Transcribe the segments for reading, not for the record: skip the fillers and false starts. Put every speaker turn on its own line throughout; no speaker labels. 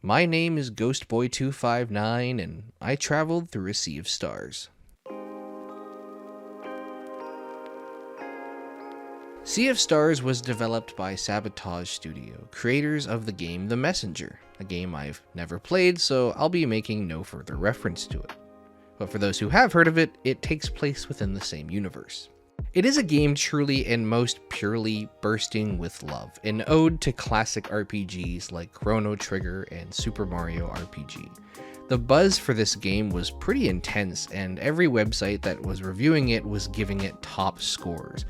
My name is Ghostboy259, and I traveled through a sea of stars. Sea of Stars was developed by Sabotage Studio, creators of the game The Messenger, a game I've never played, so I'll be making no further reference to it. But for those who have heard of it, it takes place within the same universe. It is a game truly and most purely bursting with love, an ode to classic RPGs like Chrono Trigger and Super Mario RPG. The buzz for this game was pretty intense, and every website that was reviewing it was giving it top scores.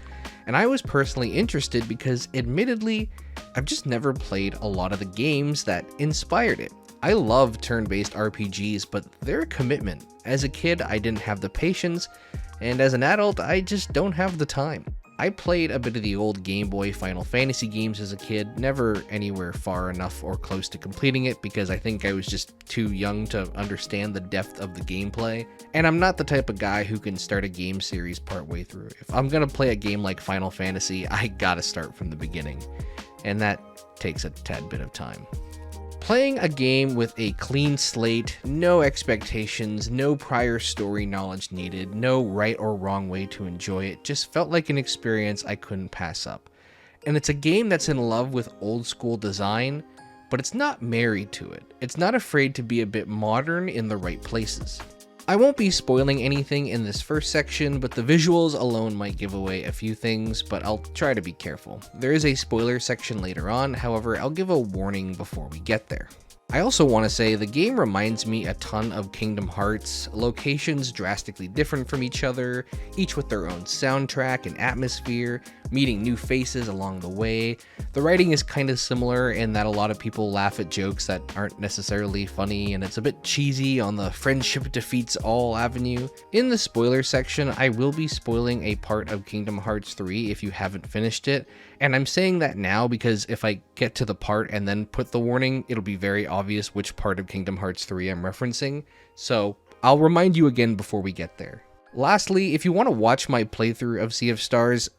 And I was personally interested because, admittedly, I've just never played a lot of the games that inspired it. I love turn-based RPGs, but they're a commitment. As a kid, I didn't have the patience, and as an adult, I just don't have the time. I played a bit of the old Game Boy Final Fantasy games as a kid, never anywhere far enough or close to completing it because I think I was just too young to understand the depth of the gameplay. And I'm not the type of guy who can start a game series partway through. If I'm gonna play a game like Final Fantasy, I gotta start from the beginning. And that takes a tad bit of time. Playing a game with a clean slate, no expectations, no prior story knowledge needed, no right or wrong way to enjoy it, just felt like an experience I couldn't pass up. And it's a game that's in love with old school design, but it's not married to it. It's not afraid to be a bit modern in the right places. I won't be spoiling anything in this first section, but the visuals alone might give away a few things, but I'll try to be careful. There is a spoiler section later on, however, I'll give a warning before we get there. I also want to say the game reminds me a ton of Kingdom Hearts, locations drastically different from each other, each with their own soundtrack and atmosphere, meeting new faces along the way. The writing is kind of similar in that a lot of people laugh at jokes that aren't necessarily funny, and it's a bit cheesy on the friendship defeats all avenue. In the spoiler section, I will be spoiling a part of Kingdom Hearts 3 if you haven't finished it, and I'm saying that now because if I get to the part and then put the warning, it'll be very obvious which part of Kingdom Hearts 3 I'm referencing, so I'll remind you again before we get there. Lastly, if you want to watch my playthrough of Sea of Stars,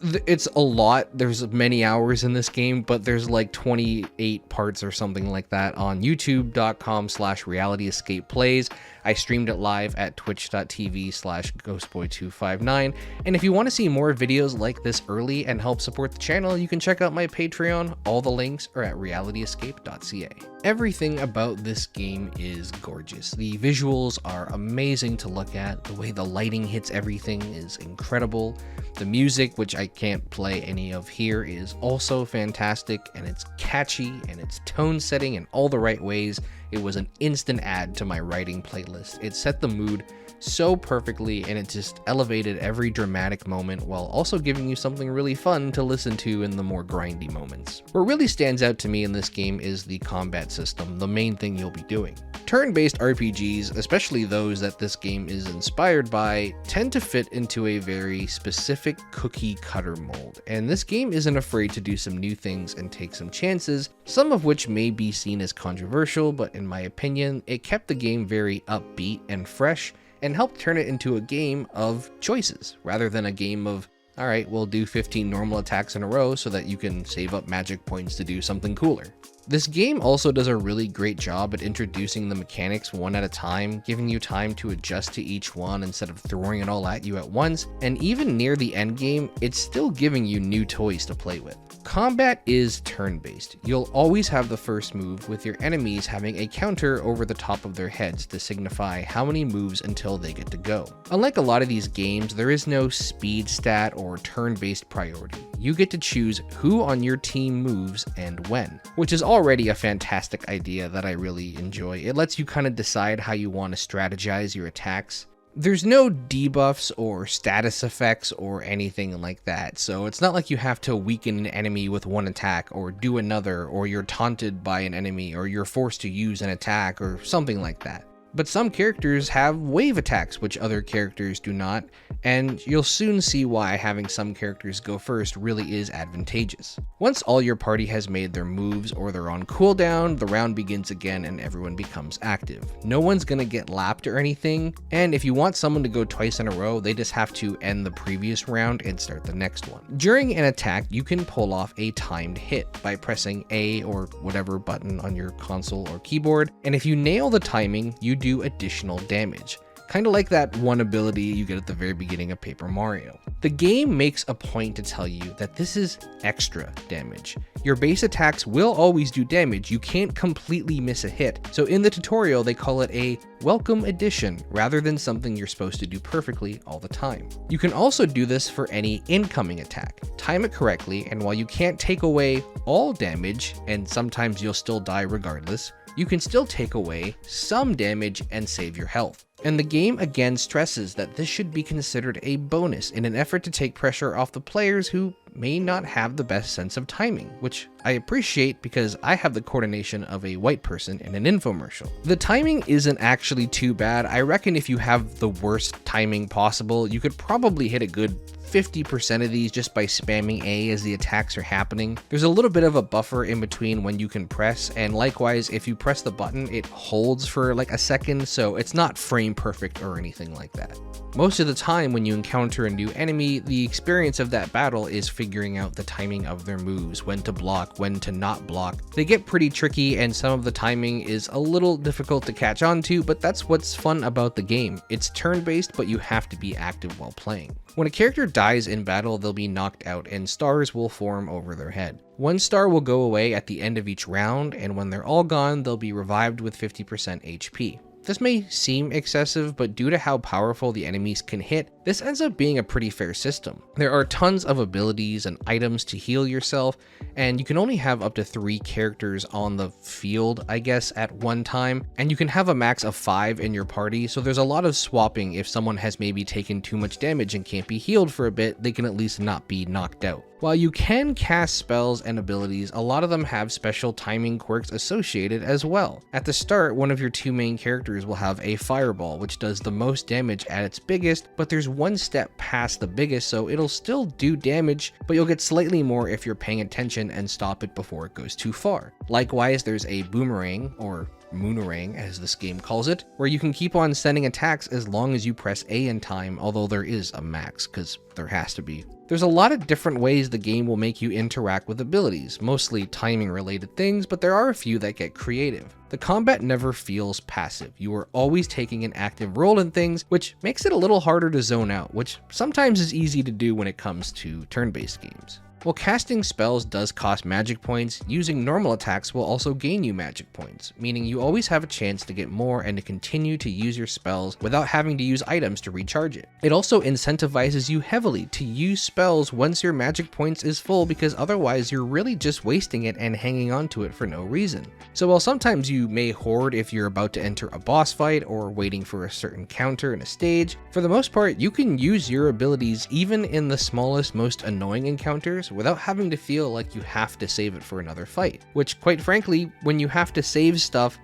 it's a lot. There's many hours in this game, but there's like 28 parts or something like that on youtube.com/realityescapeplays. I streamed it live at twitch.tv/ghostboy259. And if you want to see more videos like this early and help support the channel, you can check out my Patreon. All the links are at realityescape.ca. Everything about this game is gorgeous. The visuals are amazing to look at. The way the lighting hits everything is incredible. The music, which I can't play any of here, is also fantastic, and it's catchy, and it's tone setting in all the right ways. It was an instant add to my writing playlist. It set the mood so perfectly, and it just elevated every dramatic moment while also giving you something really fun to listen to in the more grindy moments. What really stands out to me in this game is the combat system, the main thing you'll be doing. Turn-based RPGs, especially those that this game is inspired by, tend to fit into a very specific cookie-cutter mold, and this game isn't afraid to do some new things and take some chances, some of which may be seen as controversial, but in my opinion, it kept the game very upbeat and fresh, and helped turn it into a game of choices, rather than a game of, alright, we'll do 15 normal attacks in a row so that you can save up magic points to do something cooler. This game also does a really great job at introducing the mechanics one at a time, giving you time to adjust to each one instead of throwing it all at you at once, and even near the end game, it's still giving you new toys to play with. Combat is turn-based. You'll always have the first move, with your enemies having a counter over the top of their heads to signify how many moves until they get to go. Unlike a lot of these games, there is no speed stat or turn-based priority. You get to choose who on your team moves and when, which is already a fantastic idea that I really enjoy. It lets you kind of decide how you want to strategize your attacks. There's no debuffs or status effects or anything like that, so it's not like you have to weaken an enemy with one attack or do another, or you're taunted by an enemy or you're forced to use an attack or something like that. But some characters have wave attacks, which other characters do not, and you'll soon see why having some characters go first really is advantageous. Once all your party has made their moves or they're on cooldown, the round begins again and everyone becomes active. No one's gonna get lapped or anything, and if you want someone to go twice in a row, they just have to end the previous round and start the next one. During an attack, you can pull off a timed hit by pressing A or whatever button on your console or keyboard, and if you nail the timing, you do additional damage. Kind of like that one ability you get at the very beginning of Paper Mario. The game makes a point to tell you that this is extra damage. Your base attacks will always do damage, you can't completely miss a hit, so in the tutorial they call it a welcome addition rather than something you're supposed to do perfectly all the time. You can also do this for any incoming attack. Time it correctly, and while you can't take away all damage, and sometimes you'll still die regardless, you can still take away some damage and save your health. And the game again stresses that this should be considered a bonus in an effort to take pressure off the players who may not have the best sense of timing, which I appreciate because I have the coordination of a white person in an infomercial. The timing isn't actually too bad. I reckon if you have the worst timing possible, you could probably hit a good 50% of these just by spamming A as the attacks are happening. There's a little bit of a buffer in between when you can press, and likewise if you press the button it holds for like a second, so it's not frame perfect or anything like that. Most of the time when you encounter a new enemy, the experience of that battle is figuring out the timing of their moves, when to block, when to not block. They get pretty tricky and some of the timing is a little difficult to catch on to, but that's what's fun about the game. It's turn-based, but you have to be active while playing. When a character dies in battle, they'll be knocked out and stars will form over their head. One star will go away at the end of each round, and when they're all gone, they'll be revived with 50% HP. This may seem excessive, but due to how powerful the enemies can hit, this ends up being a pretty fair system. There are tons of abilities and items to heal yourself, and you can only have up to 3 characters on the field, I guess, at one time, and you can have a max of 5 in your party, so there's a lot of swapping. If someone has maybe taken too much damage and can't be healed for a bit, they can at least not be knocked out. While you can cast spells and abilities, a lot of them have special timing quirks associated as well. At the start, one of your 2 main characters will have a fireball, which does the most damage at its biggest, but there's one step past the biggest, so it'll still do damage, but you'll get slightly more if you're paying attention and stop it before it goes too far. Likewise, there's a boomerang, or moonerang as this game calls it, where you can keep on sending attacks as long as you press A in time, although there is a max, because there has to be. There's a lot of different ways the game will make you interact with abilities, mostly timing related things, but there are a few that get creative. The combat never feels passive. You are always taking an active role in things, which makes it a little harder to zone out, which sometimes is easy to do when it comes to turn-based games. While casting spells does cost magic points, using normal attacks will also gain you magic points, meaning you always have a chance to get more and to continue to use your spells without having to use items to recharge it. It also incentivizes you heavily to use spells once your magic points is full, because otherwise you're really just wasting it and hanging on to it for no reason. So while sometimes you may hoard if you're about to enter a boss fight or waiting for a certain counter in a stage, for the most part you can use your abilities even in the smallest, most annoying encounters without having to feel like you have to save it for another fight, which quite frankly, when you have to save stuff,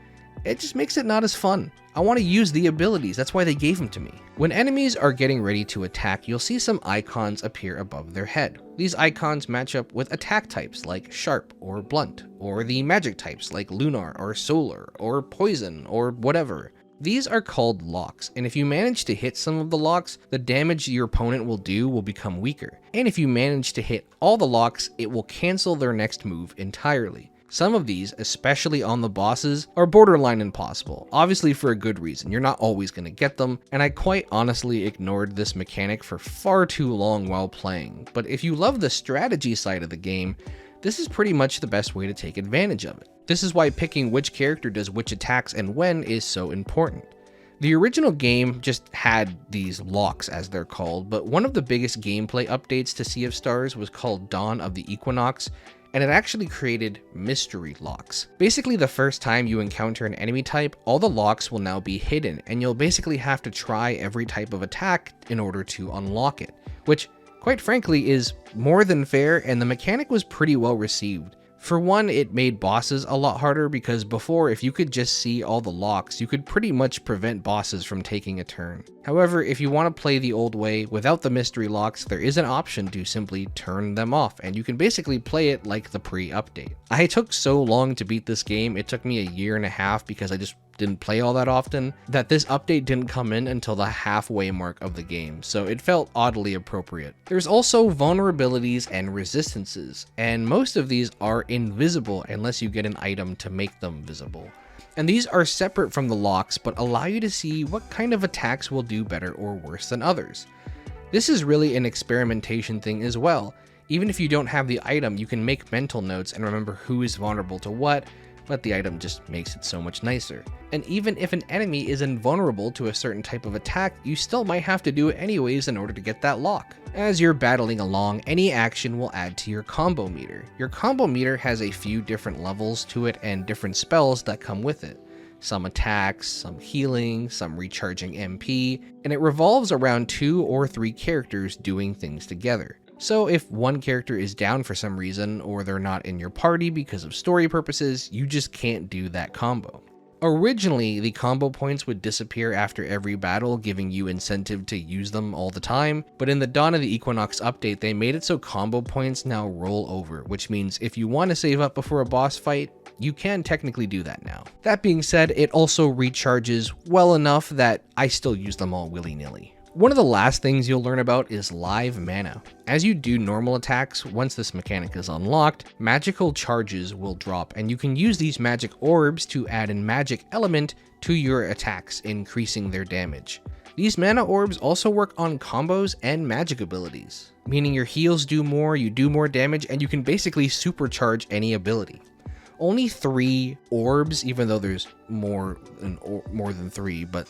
it just makes it not as fun. I want to use the abilities, that's why they gave them to me. When enemies are getting ready to attack, you'll see some icons appear above their head. These icons match up with attack types like sharp or blunt, or the magic types like lunar or solar or poison or whatever. These are called locks, and if you manage to hit some of the locks, the damage your opponent will do will become weaker. And if you manage to hit all the locks, it will cancel their next move entirely. Some of these, especially on the bosses, are borderline impossible, obviously for a good reason. You're not always going to get them, and I quite honestly ignored this mechanic for far too long while playing. But if you love the strategy side of the game, this is pretty much the best way to take advantage of it. This is why picking which character does which attacks and when is so important. The original game just had these locks, as they're called, but one of the biggest gameplay updates to Sea of Stars was called Dawn of the Equinox, and it actually created mystery locks. Basically, the first time you encounter an enemy type, all the locks will now be hidden, and you'll basically have to try every type of attack in order to unlock it, which quite frankly is more than fair, and the mechanic was pretty well received. For one, it made bosses a lot harder because before, if you could just see all the locks, you could pretty much prevent bosses from taking a turn. However, if you want to play the old way without the mystery locks, there is an option to simply turn them off, and you can basically play it like the pre-update. I took so long to beat this game, it took me a year and a half because I just didn't play all that often, that this update didn't come in until the halfway mark of the game, so it felt oddly appropriate. There's also vulnerabilities and resistances, and most of these are invisible unless you get an item to make them visible. And these are separate from the locks, but allow you to see what kind of attacks will do better or worse than others. This is really an experimentation thing as well. Even if you don't have the item, you can make mental notes and remember who is vulnerable to what, but the item just makes it so much nicer. And even if an enemy is invulnerable to a certain type of attack, you still might have to do it anyways in order to get that lock. As you're battling along, any action will add to your combo meter. Your combo meter has a few different levels to it and different spells that come with it. Some attacks, some healing, some recharging MP, and it revolves around 2 or 3 characters doing things together. So if one character is down for some reason, or they're not in your party because of story purposes, you just can't do that combo. Originally, the combo points would disappear after every battle, giving you incentive to use them all the time, but in the Dawn of the Equinox update, they made it so combo points now roll over, which means if you want to save up before a boss fight, you can technically do that now. That being said, it also recharges well enough that I still use them all willy-nilly. One of the last things you'll learn about is live mana. As you do normal attacks, once this mechanic is unlocked, magical charges will drop, and you can use these magic orbs to add a magic element to your attacks, increasing their damage. These mana orbs also work on combos and magic abilities, meaning your heals do more, you do more damage, and you can basically supercharge any ability. Only 3 orbs, even though there's more than 3, but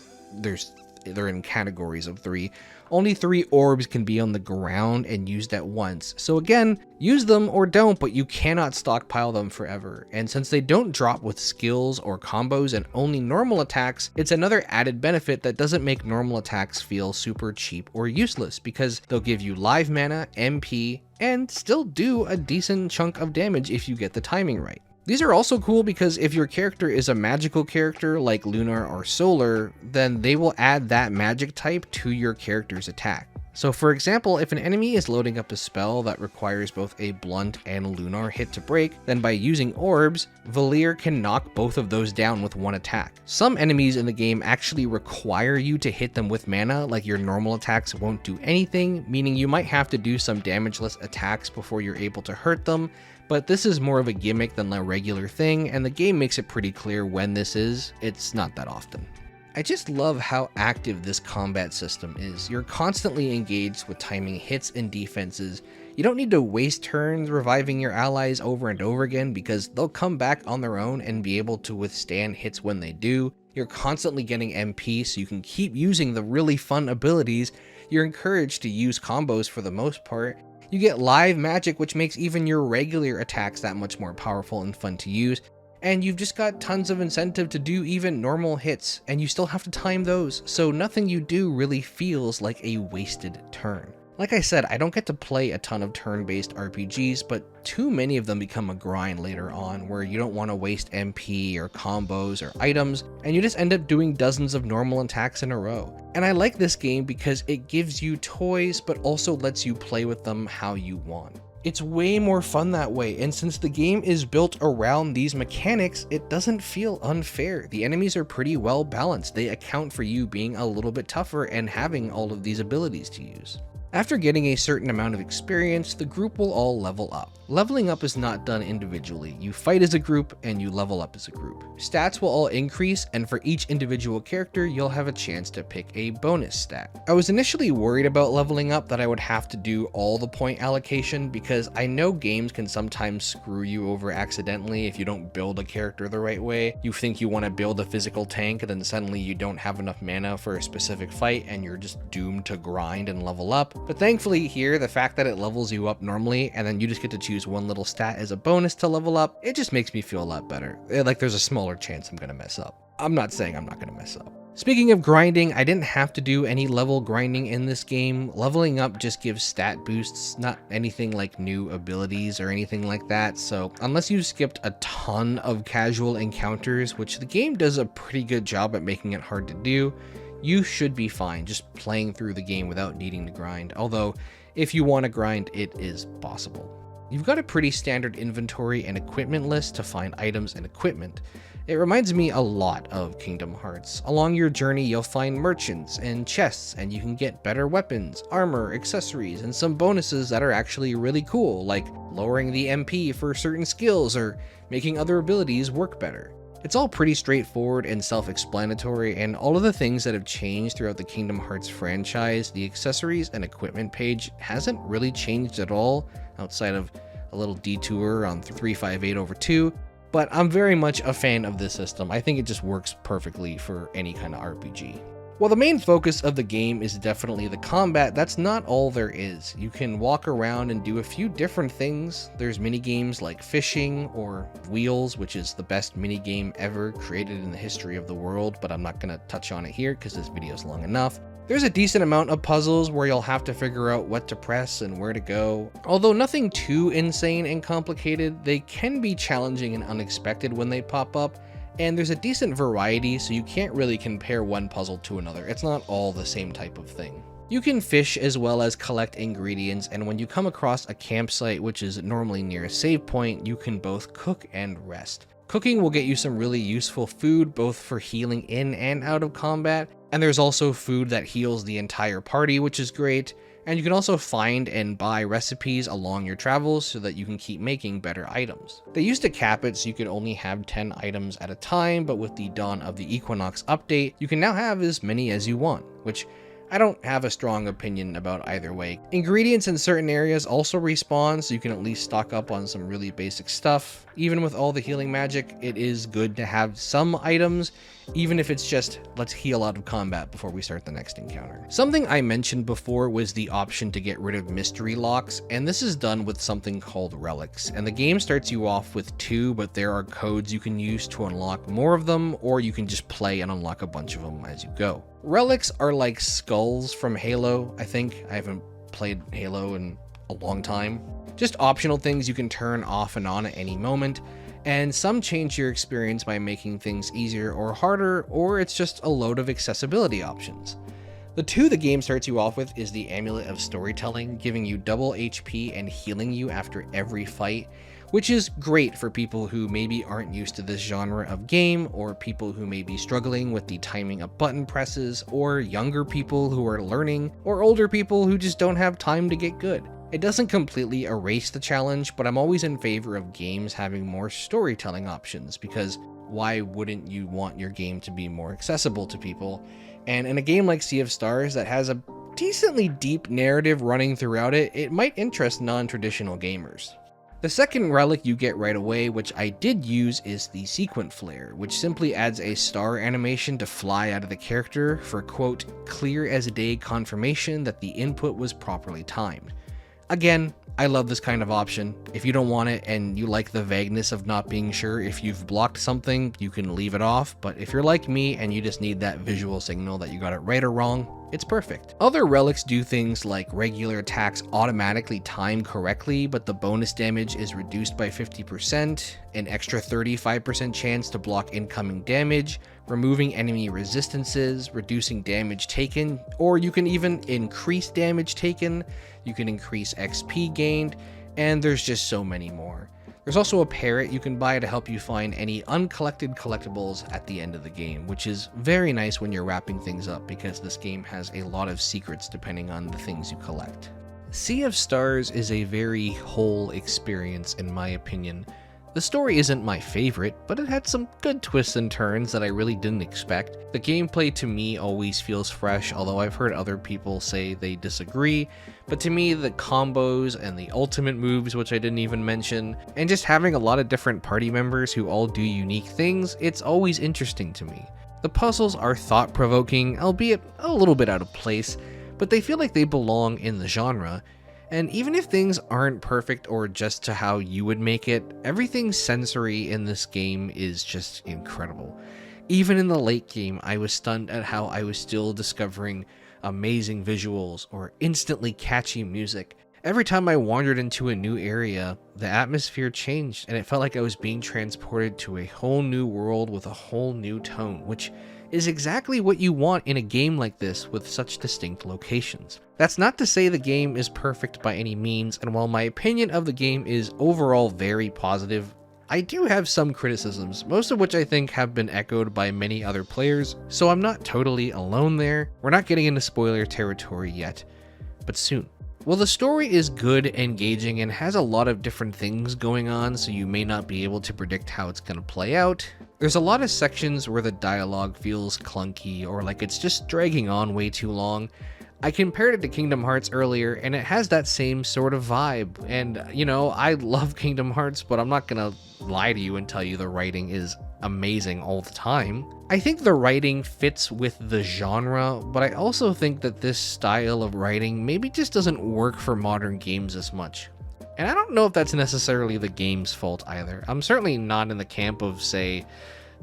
they're in categories of 3. Only 3 orbs can be on the ground and used at once. So again, use them or don't, but you cannot stockpile them forever. And since they don't drop with skills or combos and only normal attacks, it's another added benefit that doesn't make normal attacks feel super cheap or useless, because they'll give you live mana, MP, and still do a decent chunk of damage if you get the timing right. These are also cool because if your character is a magical character like Lunar or Solar, then they will add that magic type to your character's attack. So for example, if an enemy is loading up a spell that requires both a blunt and lunar hit to break, then by using orbs, Valir can knock both of those down with one attack. Some enemies in the game actually require you to hit them with mana, like your normal attacks won't do anything, meaning you might have to do some damageless attacks before you're able to hurt them, but this is more of a gimmick than a regular thing, and the game makes it pretty clear when this is. It's not that often. I just love how active this combat system is. You're constantly engaged with timing hits and defenses. You don't need to waste turns reviving your allies over and over again because they'll come back on their own and be able to withstand hits when they do. You're constantly getting MP so you can keep using the really fun abilities. You're encouraged to use combos for the most part. You get live magic, which makes even your regular attacks that much more powerful and fun to use. And you've just got tons of incentive to do even normal hits, and you still have to time those, so nothing you do really feels like a wasted turn. Like I said, I don't get to play a ton of turn-based RPGs, but too many of them become a grind later on, where you don't want to waste MP or combos or items, and you just end up doing dozens of normal attacks in a row. And I like this game because it gives you toys, but also lets you play with them how you want. It's way more fun that way, and since the game is built around these mechanics, it doesn't feel unfair. The enemies are pretty well balanced. They account for you being a little bit tougher and having all of these abilities to use. After getting a certain amount of experience, the group will all level up. Leveling up is not done individually. You fight as a group and you level up as a group. Stats will all increase, and for each individual character, you'll have a chance to pick a bonus stat. I was initially worried about leveling up that I would have to do all the point allocation because I know games can sometimes screw you over accidentally if you don't build a character the right way. You think you want to build a physical tank and then suddenly you don't have enough mana for a specific fight and you're just doomed to grind and level up. But thankfully here, the fact that it levels you up normally and then you just get to choose one little stat as a bonus to level up, it just makes me feel a lot better. Like there's a smaller chance I'm gonna mess up. I'm not saying I'm not gonna mess up. Speaking of grinding, I didn't have to do any level grinding in this game. Leveling up just gives stat boosts, not anything like new abilities or anything like that. So unless you skipped a ton of casual encounters, which the game does a pretty good job at making it hard to do, you should be fine just playing through the game without needing to grind. Although if you want to grind, it is possible. You've got a pretty standard inventory and equipment list to find items and equipment. It reminds me a lot of Kingdom Hearts. Along your journey, you'll find merchants and chests, and you can get better weapons, armor, accessories, and some bonuses that are actually really cool, like lowering the MP for certain skills or making other abilities work better. It's all pretty straightforward and self-explanatory, and all of the things that have changed throughout the Kingdom Hearts franchise, the accessories and equipment page hasn't really changed at all, outside of a little detour on 358/2. But I'm very much a fan of this system. I think it just works perfectly for any kind of RPG. While the main focus of the game is definitely the combat, that's not all there is. You can walk around and do a few different things. There's minigames like fishing or wheels, which is the best minigame ever created in the history of the world, but I'm not going to touch on it here because this video is long enough. There's a decent amount of puzzles where you'll have to figure out what to press and where to go. Although nothing too insane and complicated, they can be challenging and unexpected when they pop up, and there's a decent variety, so you can't really compare one puzzle to another. It's not all the same type of thing. You can fish as well as collect ingredients, and when you come across a campsite, which is normally near a save point, you can both cook and rest. Cooking will get you some really useful food, both for healing in and out of combat, and there's also food that heals the entire party, which is great, and you can also find and buy recipes along your travels so that you can keep making better items. They used to cap it so you could only have 10 items at a time, but with the Dawn of the Equinox update, you can now have as many as you want, which I don't have a strong opinion about either way. Ingredients in certain areas also respawn, so you can at least stock up on some really basic stuff. Even with all the healing magic, it is good to have some items, even if it's just, let's heal out of combat before we start the next encounter. Something I mentioned before was the option to get rid of mystery locks, and this is done with something called relics. And the game starts you off with 2, but there are codes you can use to unlock more of them, or you can just play and unlock a bunch of them as you go. Relics are like skulls from Halo, I think. I haven't played Halo in a long time. Just optional things you can turn off and on at any moment, and some change your experience by making things easier or harder, or it's just a load of accessibility options. The 2 the game starts you off with is the Amulet of Storytelling, giving you double HP and healing you after every fight, which is great for people who maybe aren't used to this genre of game, or people who may be struggling with the timing of button presses, or younger people who are learning, or older people who just don't have time to get good. It doesn't completely erase the challenge, but I'm always in favor of games having more storytelling options, because why wouldn't you want your game to be more accessible to people? And in a game like Sea of Stars that has a decently deep narrative running throughout it, it might interest non-traditional gamers. The second relic you get right away, which I did use, is the Sequent Flare, which simply adds a star animation to fly out of the character for, quote, clear as day confirmation that the input was properly timed. Again, I love this kind of option. If you don't want it and you like the vagueness of not being sure if you've blocked something, you can leave it off, but if you're like me and you just need that visual signal that you got it right or wrong, it's perfect. Other relics do things like regular attacks automatically time correctly, but the bonus damage is reduced by 50%, an extra 35% chance to block incoming damage, removing enemy resistances, reducing damage taken, or you can even increase damage taken, you can increase XP gained, and there's just so many more. There's also a parrot you can buy to help you find any uncollected collectibles at the end of the game, which is very nice when you're wrapping things up because this game has a lot of secrets depending on the things you collect. Sea of Stars is a very whole experience in my opinion. The story isn't my favorite, but it had some good twists and turns that I really didn't expect. The gameplay to me always feels fresh, although I've heard other people say they disagree, but to me the combos and the ultimate moves, which I didn't even mention, and just having a lot of different party members who all do unique things, it's always interesting to me. The puzzles are thought-provoking, albeit a little bit out of place, but they feel like they belong in the genre. And even if things aren't perfect or just to how you would make it, everything sensory in this game is just incredible. Even in the late game, I was stunned at how I was still discovering amazing visuals or instantly catchy music. Every time I wandered into a new area, the atmosphere changed and it felt like I was being transported to a whole new world with a whole new tone, which is exactly what you want in a game like this with such distinct locations. That's not to say the game is perfect by any means, and while my opinion of the game is overall very positive, I do have some criticisms, most of which I think have been echoed by many other players, so I'm not totally alone there. We're not getting into spoiler territory yet, but soon. Well, the story is good, engaging, and has a lot of different things going on, so you may not be able to predict how it's going to play out. There's a lot of sections where the dialogue feels clunky or like it's just dragging on way too long. I compared it to Kingdom Hearts earlier, and it has that same sort of vibe. And, you know, I love Kingdom Hearts, but I'm not gonna lie to you and tell you the writing is amazing all the time. I think the writing fits with the genre, but I also think that this style of writing maybe just doesn't work for modern games as much. And I don't know if that's necessarily the game's fault either. I'm certainly not in the camp of, say,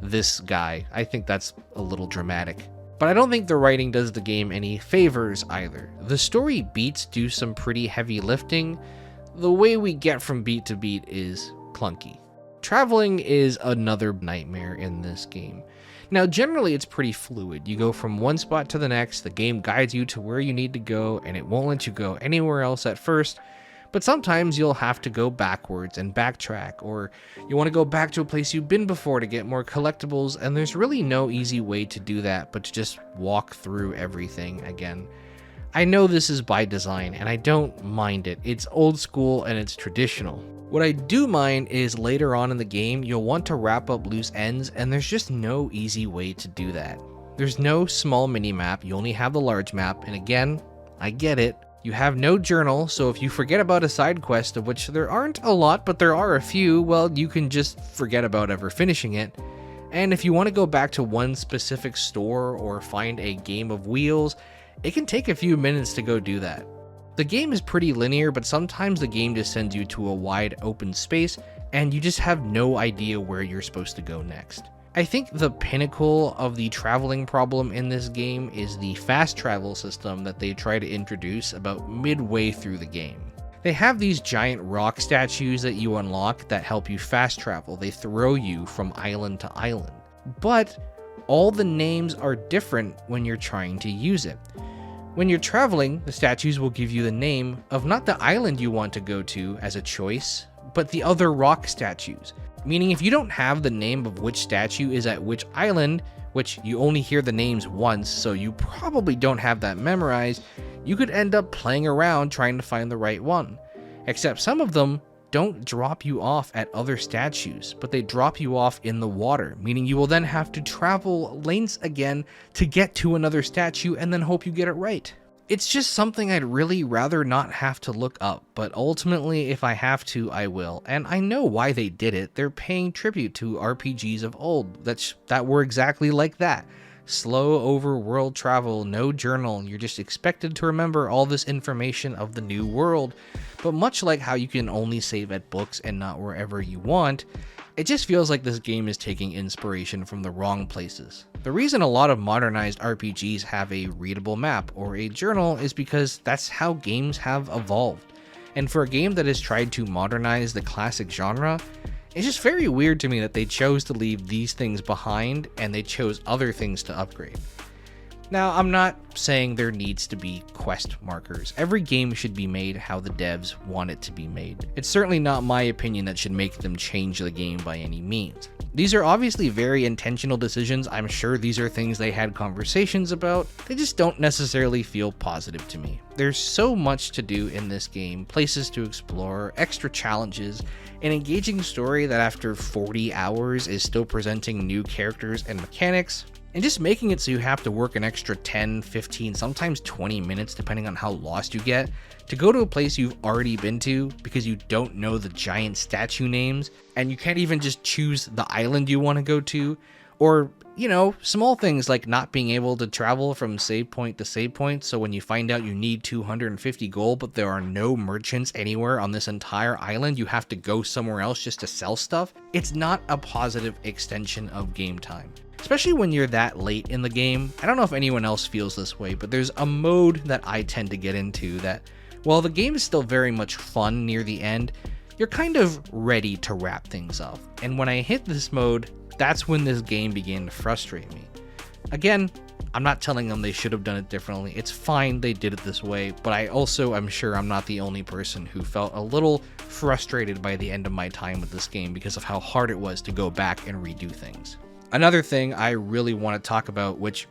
this guy. I think that's a little dramatic. But I don't think the writing does the game any favors either. The story beats do some pretty heavy lifting. The way we get from beat to beat is clunky. Traveling is another nightmare in this game. Now, generally it's pretty fluid. You go from one spot to the next, the game guides you to where you need to go, and it won't let you go anywhere else at first. But sometimes you'll have to go backwards and backtrack, or you want to go back to a place you've been before to get more collectibles, and there's really no easy way to do that but to just walk through everything again. I know this is by design, and I don't mind it. It's old school and it's traditional. What I do mind is later on in the game, you'll want to wrap up loose ends, and there's just no easy way to do that. There's no small mini-map, you only have the large map, and again, I get it. You have no journal, so if you forget about a side quest, of which there aren't a lot, but there are a few, well, you can just forget about ever finishing it. And if you want to go back to one specific store or find a game of wheels, it can take a few minutes to go do that. The game is pretty linear, but sometimes the game just sends you to a wide open space, and you just have no idea where you're supposed to go next. I think the pinnacle of the traveling problem in this game is the fast travel system that they try to introduce about midway through the game. They have these giant rock statues that you unlock that help you fast travel. They throw you from island to island. But all the names are different when you're trying to use it. When you're traveling, the statues will give you the name of not the island you want to go to as a choice, but the other rock statues. Meaning if you don't have the name of which statue is at which island, which you only hear the names once, so you probably don't have that memorized, you could end up playing around trying to find the right one. Except some of them don't drop you off at other statues, but they drop you off in the water, meaning you will then have to travel lengths again to get to another statue and then hope you get it right. It's just something I'd really rather not have to look up, but ultimately if I have to, I will. And I know why they did it. They're paying tribute to RPGs of old that were exactly like that. Slow over world travel, no journal, you're just expected to remember all this information of the new world. But much like how you can only save at books and not wherever you want, it just feels like this game is taking inspiration from the wrong places. The reason a lot of modernized RPGs have a readable map or a journal is because that's how games have evolved. And for a game that has tried to modernize the classic genre, it's just very weird to me that they chose to leave these things behind and they chose other things to upgrade. Now, I'm not saying there needs to be quest markers. Every game should be made how the devs want it to be made. It's certainly not my opinion that should make them change the game by any means. These are obviously very intentional decisions. I'm sure these are things they had conversations about. They just don't necessarily feel positive to me. There's so much to do in this game, places to explore, extra challenges, an engaging story that after 40 hours is still presenting new characters and mechanics, and just making it so you have to work an extra 10, 15, sometimes 20 minutes depending on how lost you get to go to a place you've already been to because you don't know the giant statue names and you can't even just choose the island you want to go to, or, you know, small things like not being able to travel from save point to save point, so when you find out you need 250 gold but there are no merchants anywhere on this entire island, you have to go somewhere else just to sell stuff. It's not a positive extension of game time. especially when you're that late in the game. I don't know if anyone else feels this way, but there's a mode that I tend to get into that, while the game is still very much fun near the end, you're kind of ready to wrap things up. And when I hit this mode, that's when this game began to frustrate me. Again, I'm not telling them they should have done it differently. It's fine they did it this way, but I'm sure I'm not the only person who felt a little frustrated by the end of my time with this game because of how hard it was to go back and redo things. Another thing I really want to talk about, which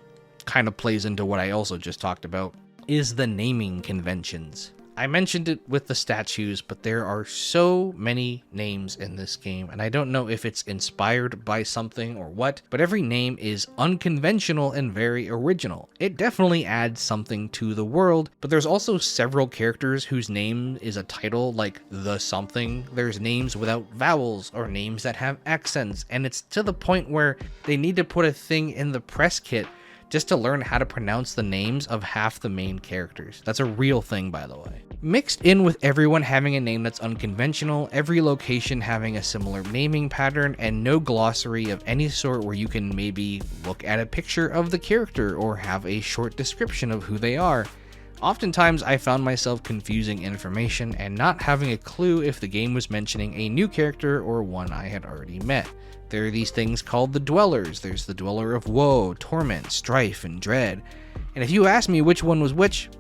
kind of plays into what I also just talked about, is the naming conventions. I mentioned it with the statues, but there are so many names in this game, and I don't know if it's inspired by something or what, but every name is unconventional and very original. It definitely adds something to the world, but there's also several characters whose name is a title like the something. There's names without vowels or names that have accents, and it's to the point where they need to put a thing in the press kit just to learn how to pronounce the names of half the main characters. That's a real thing, by the way. Mixed in with everyone having a name that's unconventional, every location having a similar naming pattern, and no glossary of any sort where you can maybe look at a picture of the character or have a short description of who they are. Oftentimes, I found myself confusing information and not having a clue if the game was mentioning a new character or one I had already met. There are these things called the Dwellers. There's the Dweller of Woe, Torment, Strife, and Dread. And if you asked me which one was which,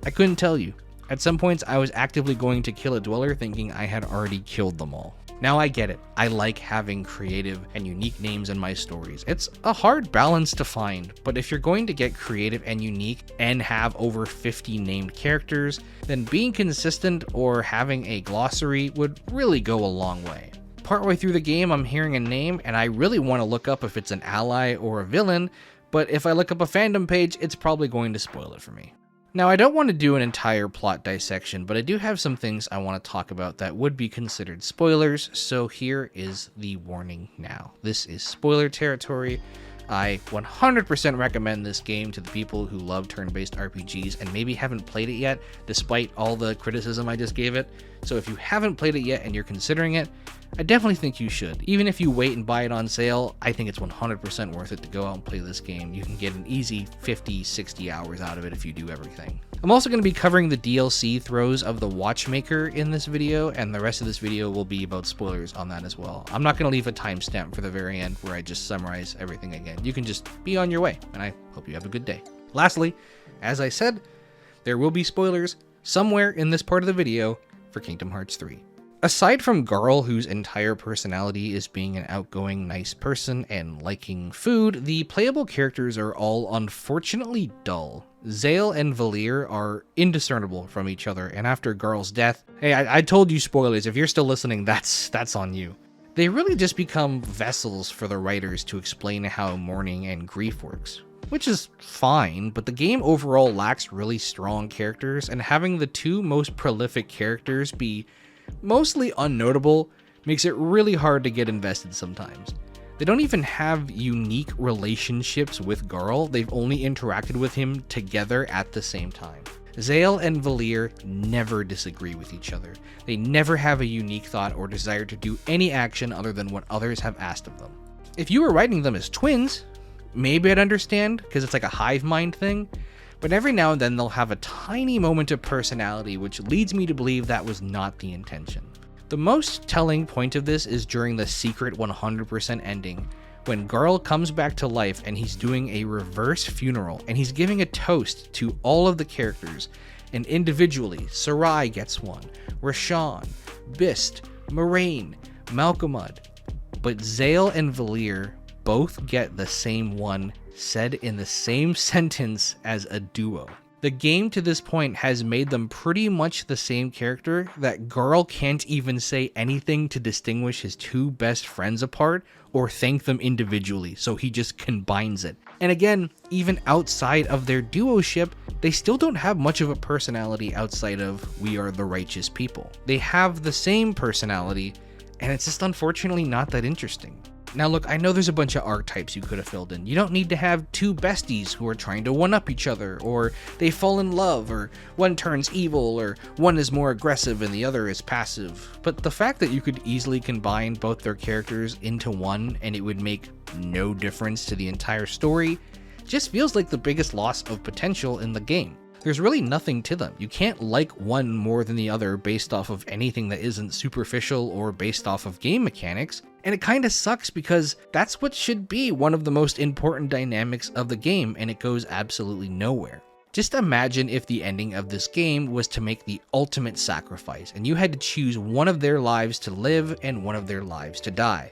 I couldn't tell you. At some points, I was actively going to kill a Dweller thinking I had already killed them all. Now I get it. I like having creative and unique names in my stories. It's a hard balance to find, but if you're going to get creative and unique and have over 50 named characters, then being consistent or having a glossary would really go a long way. Partway through the game, I'm hearing a name and I really want to look up if it's an ally or a villain, but if I look up a fandom page, it's probably going to spoil it for me. Now, I don't want to do an entire plot dissection, but I do have some things I want to talk about that would be considered spoilers, so here is the warning now. This is spoiler territory. I 100% recommend this game to the people who love turn-based RPGs and maybe haven't played it yet, despite all the criticism I just gave it. So if you haven't played it yet and you're considering it, I definitely think you should. Even if you wait and buy it on sale, I think it's 100% worth it to go out and play this game. You can get an easy 50, 60 hours out of it if you do everything. I'm also going to be covering the DLC Throes of the Watchmaker in this video, and the rest of this video will be about spoilers on that as well. I'm not going to leave a timestamp for the very end where I just summarize everything again. You can just be on your way, and I hope you have a good day. Lastly, as I said, there will be spoilers somewhere in this part of the video for Kingdom Hearts 3. Aside from Garl, whose entire personality is being an outgoing, nice person and liking food, the playable characters are all unfortunately dull. Zale and Valir are indiscernible from each other, and after Garl's death, hey, I told you spoilers, if you're still listening, that's on you. They really just become vessels for the writers to explain how mourning and grief works. Which is fine, but the game overall lacks really strong characters, and having the two most prolific characters be mostly unnotable makes it really hard to get invested sometimes. They don't even have unique relationships with Garl, they've only interacted with him together at the same time. Zale and Valir never disagree with each other. They never have a unique thought or desire to do any action other than what others have asked of them. If you were writing them as twins, maybe I'd understand, because it's like a hive mind thing, but every now and then they'll have a tiny moment of personality, which leads me to believe that was not the intention. The most telling point of this is during the secret 100% ending, when Garl comes back to life and he's doing a reverse funeral, and he's giving a toast to all of the characters, and individually, Sarai gets one, Rashawn, Bist, Moraine, Malcolmud, but Zale and Valir both get the same one said in the same sentence as a duo. The game to this point has made them pretty much the same character that Garl can't even say anything to distinguish his two best friends apart or thank them individually, so he just combines it. And again, even outside of their duoship, they still don't have much of a personality outside of we are the righteous people. They have the same personality, and it's just unfortunately not that interesting. Now look, I know there's a bunch of archetypes you could have filled in. You don't need to have two besties who are trying to one-up each other, or they fall in love, or one turns evil, or one is more aggressive and the other is passive. But the fact that you could easily combine both their characters into one and it would make no difference to the entire story just feels like the biggest loss of potential in the game. There's really nothing to them. You can't like one more than the other based off of anything that isn't superficial or based off of game mechanics, and it kinda sucks because that's what should be one of the most important dynamics of the game, and it goes absolutely nowhere. Just imagine if the ending of this game was to make the ultimate sacrifice, and you had to choose one of their lives to live and one of their lives to die.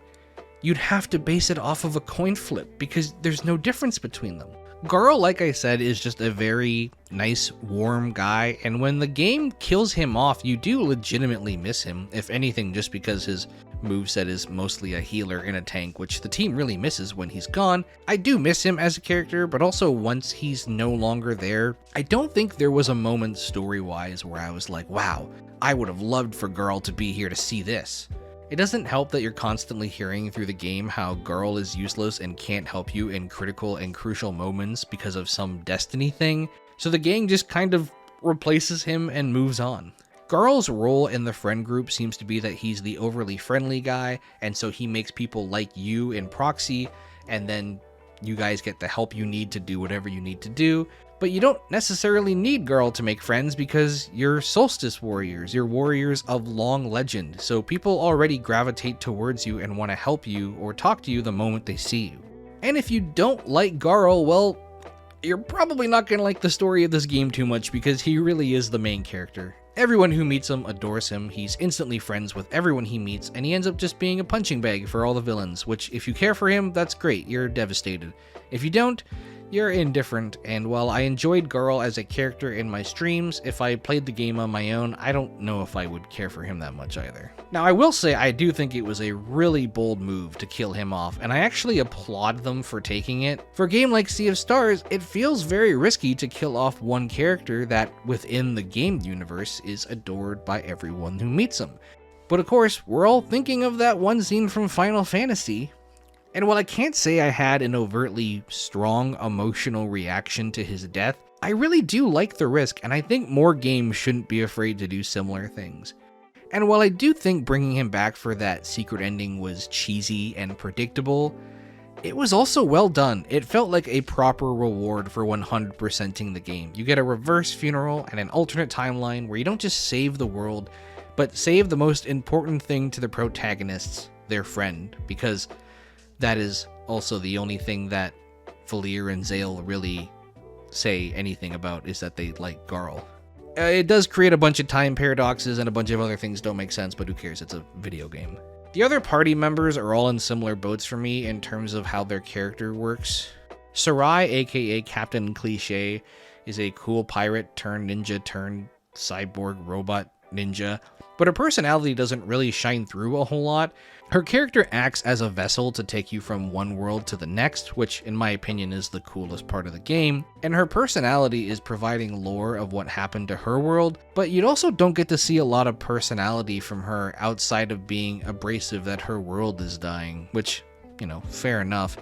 You'd have to base it off of a coin flip because there's no difference between them. Garl, like I said, is just a very nice, warm guy, and when the game kills him off, you do legitimately miss him, if anything just because his moveset is mostly a healer in a tank, which the team really misses when he's gone. I do miss him as a character, but also once he's no longer there, I don't think there was a moment story-wise where I was like, wow, I would have loved for Garl to be here to see this. It doesn't help that you're constantly hearing through the game how Garl is useless and can't help you in critical and crucial moments because of some destiny thing, so the game just kind of replaces him and moves on. Garl's role in the friend group seems to be that he's the overly friendly guy, and so he makes people like you in proxy, and then you guys get the help you need to do whatever you need to do. But you don't necessarily need Garl to make friends because you're Solstice warriors, you're warriors of long legend, so people already gravitate towards you and want to help you or talk to you the moment they see you. And if you don't like Garl, well, you're probably not going to like the story of this game too much because he really is the main character. Everyone who meets him adores him, he's instantly friends with everyone he meets, and he ends up just being a punching bag for all the villains, which if you care for him, that's great, you're devastated. If you don't, you're indifferent, and while I enjoyed Garl as a character in my streams, if I played the game on my own, I don't know if I would care for him that much either. Now I will say I do think it was a really bold move to kill him off, and I actually applaud them for taking it. For a game like Sea of Stars, it feels very risky to kill off one character that, within the game universe, is adored by everyone who meets him. But of course, we're all thinking of that one scene from Final Fantasy. And while I can't say I had an overtly strong emotional reaction to his death, I really do like the risk, and I think more games shouldn't be afraid to do similar things. And while I do think bringing him back for that secret ending was cheesy and predictable, it was also well done. It felt like a proper reward for 100%ing the game. You get a reverse funeral and an alternate timeline where you don't just save the world, but save the most important thing to the protagonists, their friend, because that is also the only thing that Valir and Zale really say anything about, is that they like Garl. It does create a bunch of time paradoxes and a bunch of other things don't make sense, but who cares, it's a video game. The other party members are all in similar boats for me in terms of how their character works. Sarai, aka Captain Cliché, is a cool pirate turned ninja turned cyborg robot ninja, but her personality doesn't really shine through a whole lot. Her character acts as a vessel to take you from one world to the next, which in my opinion is the coolest part of the game, and her personality is providing lore of what happened to her world, but you also don't get to see a lot of personality from her outside of being abrasive that her world is dying, which, you know, fair enough.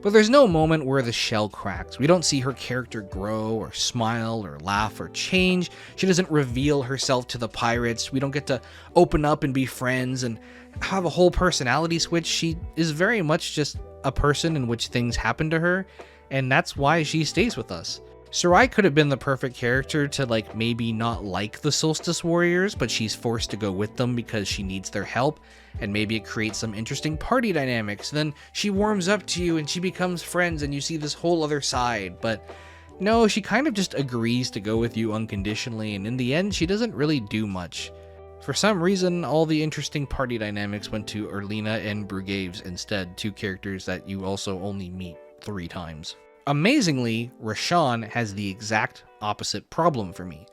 But there's no moment where the shell cracks. We don't see her character grow or smile or laugh or change. She doesn't reveal herself to the pirates. We don't get to open up and be friends and have a whole personality switch. She is very much just a person in which things happen to her, and that's why she stays with us. Sarai could have been the perfect character to like maybe not like the Solstice Warriors, but she's forced to go with them because she needs their help, and maybe it creates some interesting party dynamics. Then she warms up to you and she becomes friends and you see this whole other side. But no, she kind of just agrees to go with you unconditionally, and in the end she doesn't really do much. For some reason, all the interesting party dynamics went to Erlina and Brugaves instead, two characters that you also only meet 3 times. Amazingly, Rashawn has the exact opposite problem for me.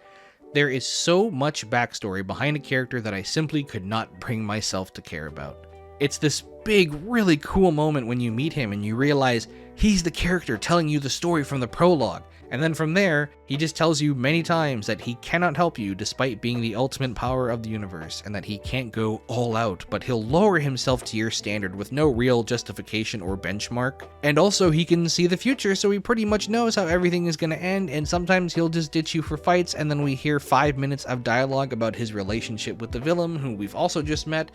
There is so much backstory behind a character that I simply could not bring myself to care about. It's this big, really cool moment when you meet him and you realize He's the character telling you the story from the prologue. And then from there, he just tells you many times that he cannot help you despite being the ultimate power of the universe, and that he can't go all out, but he'll lower himself to your standard with no real justification or benchmark. And also he can see the future, so he pretty much knows how everything is going to end, and sometimes he'll just ditch you for fights, and then we hear 5 minutes of dialogue about his relationship with the villain, who we've also just met.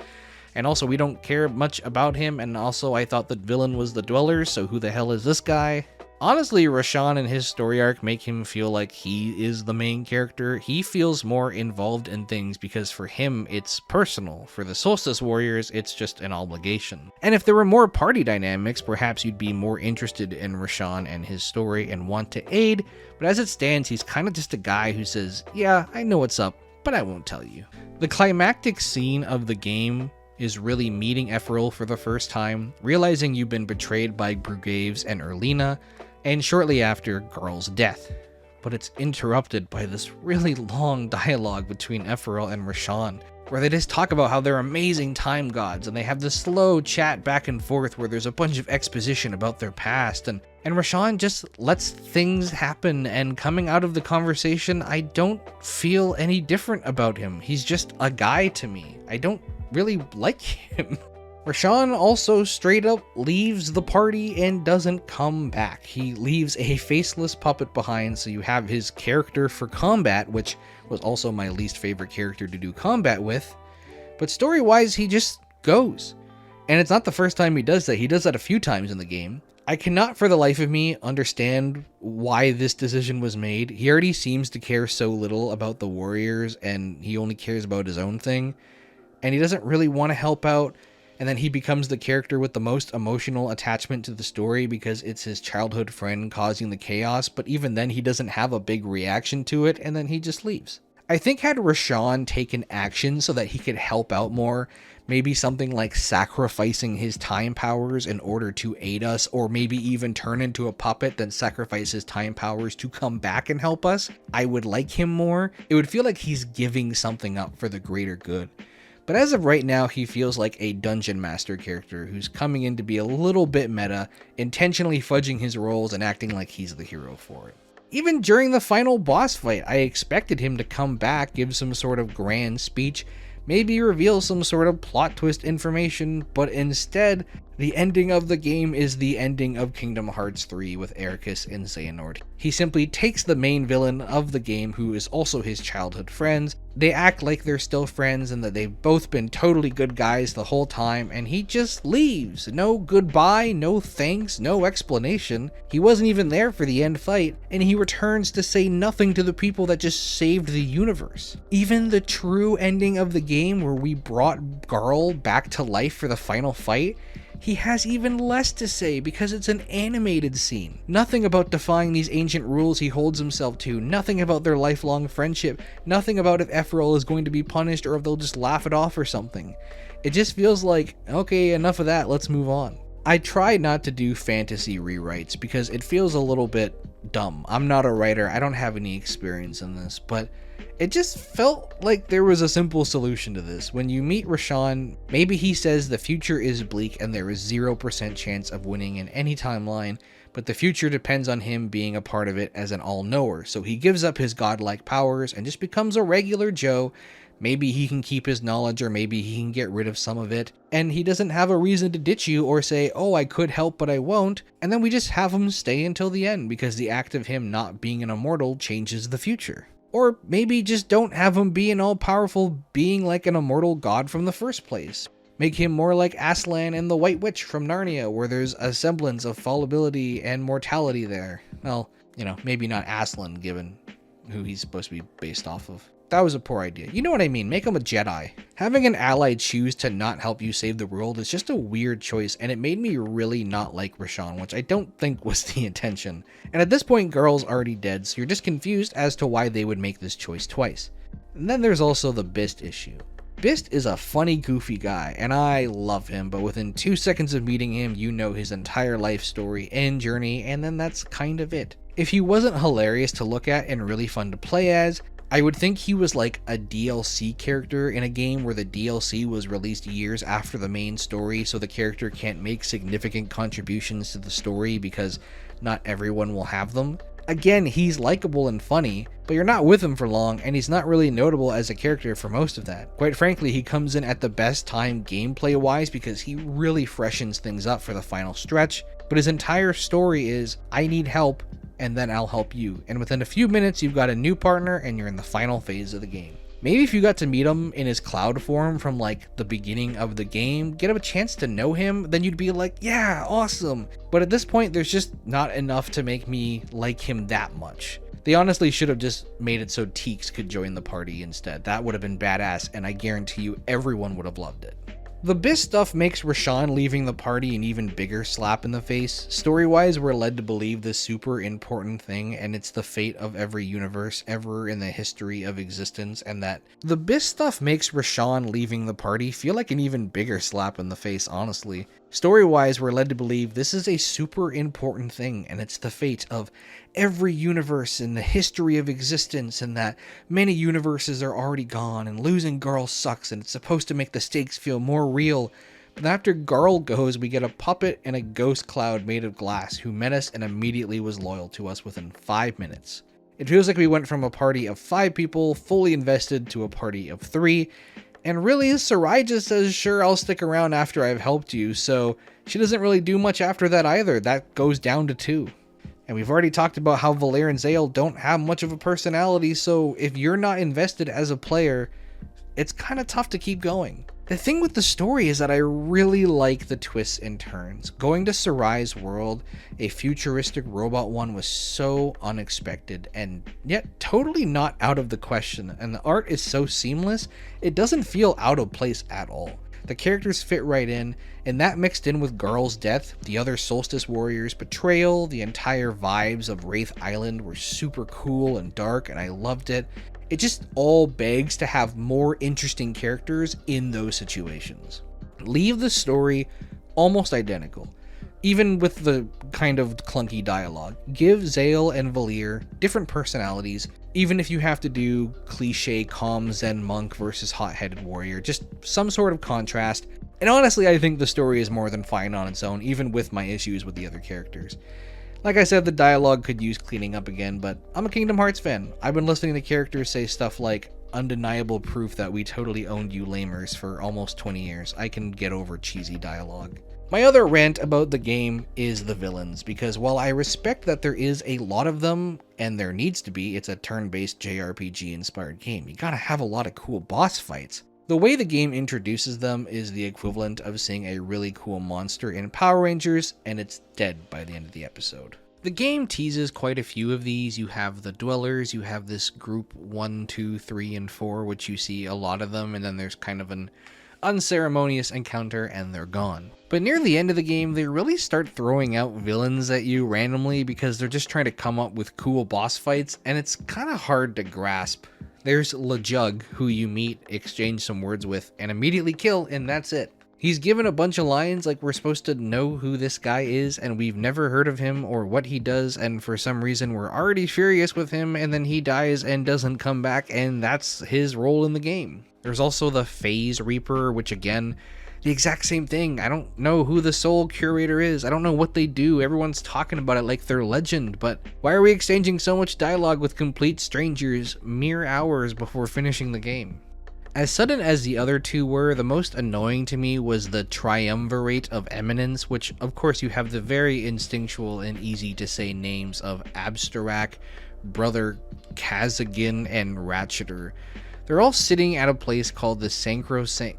And also we don't care much about him, and also I thought the villain was the Dweller, so who the hell is this guy? Honestly, Roshan and his story arc make him feel like he is the main character. He feels more involved in things because for him, it's personal. For the Solstice Warriors, it's just an obligation. And if there were more party dynamics, perhaps you'd be more interested in Roshan and his story and want to aid. But as it stands, he's kind of just a guy who says, yeah, I know what's up, but I won't tell you. The climactic scene of the game is really meeting Ephrail for the first time, realizing you've been betrayed by Brugaves and Erlina, and shortly after, Garl's death. But it's interrupted by this really long dialogue between Ephrail and Roshan, where they just talk about how they're amazing time gods, and they have this slow chat back and forth where there's a bunch of exposition about their past, and Roshan just lets things happen, and coming out of the conversation, I don't feel any different about him. He's just a guy to me. I don't really like him. Roshan also straight up leaves the party and doesn't come back. He leaves a faceless puppet behind, so you have his character for combat, which was also my least favorite character to do combat with. But story-wise, he just goes. And it's not the first time he does that. He does that a few times in the game. I cannot for the life of me understand why this decision was made. He already seems to care so little about the warriors, and he only cares about his own thing. And he doesn't really want to help out. And then he becomes the character with the most emotional attachment to the story because it's his childhood friend causing the chaos, but even then he doesn't have a big reaction to it, and then he just leaves. I think had Roshan taken action so that he could help out more, maybe something like sacrificing his time powers in order to aid us, or maybe even turn into a puppet then sacrifice his time powers to come back and help us, I would like him more. It would feel like he's giving something up for the greater good. But as of right now, he feels like a dungeon master character who's coming in to be a little bit meta, intentionally fudging his roles and acting like he's the hero for it. Even during the final boss fight, I expected him to come back, give some sort of grand speech, maybe reveal some sort of plot twist information, but instead, the ending of the game is the ending of Kingdom Hearts 3 with Ericus and Xehanort. He simply takes the main villain of the game, who is also his childhood friends. They act like they're still friends and that they've both been totally good guys the whole time, and he just leaves. No goodbye, no thanks, no explanation. He wasn't even there for the end fight, and he returns to say nothing to the people that just saved the universe. Even the true ending of the game, where we brought Garl back to life for the final fight, he has even less to say because it's an animated scene. Nothing about defying these ancient rules he holds himself to, nothing about their lifelong friendship, nothing about if Ephrail is going to be punished or if they'll just laugh it off or something. It just feels like, okay, enough of that, let's move on. I try not to do fantasy rewrites because it feels a little bit dumb. I'm not a writer, I don't have any experience in this, but it just felt like there was a simple solution to this. When you meet Roshan, maybe he says the future is bleak and there is 0% chance of winning in any timeline, but the future depends on him being a part of it as an all-knower, so he gives up his godlike powers and just becomes a regular Joe. Maybe he can keep his knowledge, or maybe he can get rid of some of it, and he doesn't have a reason to ditch you or say, oh, I could help but I won't, and then we just have him stay until the end because the act of him not being an immortal changes the future. Or maybe just don't have him be an all-powerful being like an immortal god from the first place. Make him more like Aslan and the White Witch from Narnia, where there's a semblance of fallibility and mortality there. Well, maybe not Aslan, given who he's supposed to be based off of. That was a poor idea. You know what I mean? Make him a Jedi. Having an ally choose to not help you save the world is just a weird choice, and it made me really not like Roshan, which I don't think was the intention. And at this point, Garl's already dead, so you're just confused as to why they would make this choice twice. And then there's also the Bist issue. Bist is a funny, goofy guy, and I love him, but within 2 seconds of meeting him, you know his entire life story and journey, and then that's kind of it. If he wasn't hilarious to look at and really fun to play as, I would think he was like a DLC character in a game where the DLC was released years after the main story, so the character can't make significant contributions to the story because not everyone will have them. Again, he's likable and funny, but you're not with him for long, and he's not really notable as a character for most of that. Quite frankly, he comes in at the best time gameplay-wise because he really freshens things up for the final stretch, but his entire story is, I need help, and then I'll help you. And within a few minutes, you've got a new partner, and you're in the final phase of the game. Maybe if you got to meet him in his cloud form from like the beginning of the game, get a chance to know him, then you'd be like, yeah, awesome. But at this point, there's just not enough to make me like him that much. They honestly should have just made it so Teeks could join the party instead. That would have been badass, and I guarantee you everyone would have loved it. The Biss stuff makes Rashawn leaving the party an even bigger slap in the face. Story-wise, we're led to believe this super important thing, and it's the fate of every universe ever in the history of existence, and that the Biss stuff makes Rashawn leaving the party feel like an even bigger slap in the face, honestly. Story-wise, we're led to believe this is a super important thing, and it's the fate of every universe in the history of existence, and that many universes are already gone, and losing Garl sucks, and it's supposed to make the stakes feel more real. But after Garl goes, we get a puppet and a ghost cloud made of glass who met us and immediately was loyal to us within 5 minutes. It feels like we went from a party of 5 people fully invested to a party of 3, and really, Sarai just says, sure, I'll stick around after I've helped you, so she doesn't really do much after that either. That goes down to 2. And we've already talked about how Valer and Zale don't have much of a personality, so if you're not invested as a player, it's kind of tough to keep going. The thing with the story is that I really like the twists and turns. Going to Sarai's world, a futuristic robot one, was so unexpected and yet totally not out of the question, and the art is so seamless, it doesn't feel out of place at all. The characters fit right in, and that mixed in with Garl's death, the other Solstice warriors' betrayal, the entire vibes of Wraith Island were super cool and dark, and I loved it. It just all begs to have more interesting characters in those situations. Leave the story almost identical, even with the kind of clunky dialogue. Give Zale and Valir different personalities, even if you have to do cliche calm Zen monk versus hot-headed warrior, just some sort of contrast. And honestly, I think the story is more than fine on its own, even with my issues with the other characters. Like I said, the dialogue could use cleaning up again, but I'm a Kingdom Hearts fan. I've been listening to characters say stuff like, undeniable proof that we totally owned you lamers for almost 20 years. I can get over cheesy dialogue. My other rant about the game is the villains, because while I respect that there is a lot of them, and there needs to be, it's a turn-based JRPG inspired game, you gotta have a lot of cool boss fights. The way the game introduces them is the equivalent of seeing a really cool monster in Power Rangers, and it's dead by the end of the episode. The game teases quite a few of these. You have the Dwellers, you have this group 1, 2, 3, and 4, which you see a lot of them, and then there's kind of an unceremonious encounter and they're gone. But near the end of the game, they really start throwing out villains at you randomly because they're just trying to come up with cool boss fights, and it's kind of hard to grasp. There's LeJug, who you meet, exchange some words with, and immediately kill, and that's it. He's given a bunch of lines like we're supposed to know who this guy is, and we've never heard of him or what he does, and for some reason we're already furious with him, and then he dies and doesn't come back, and that's his role in the game. There's also the Phase Reaper, which again, the exact same thing. I don't know who the Soul Curator is. I don't know what they do. Everyone's talking about it like they're legend, but why are we exchanging so much dialogue with complete strangers mere hours before finishing the game? As sudden as the other two were, the most annoying to me was the Triumvirate of Eminence, which of course you have the very instinctual and easy to say names of Abstarak, Brother Kazagin, and Ratcheter. They're all sitting at a place called the Sacrosanct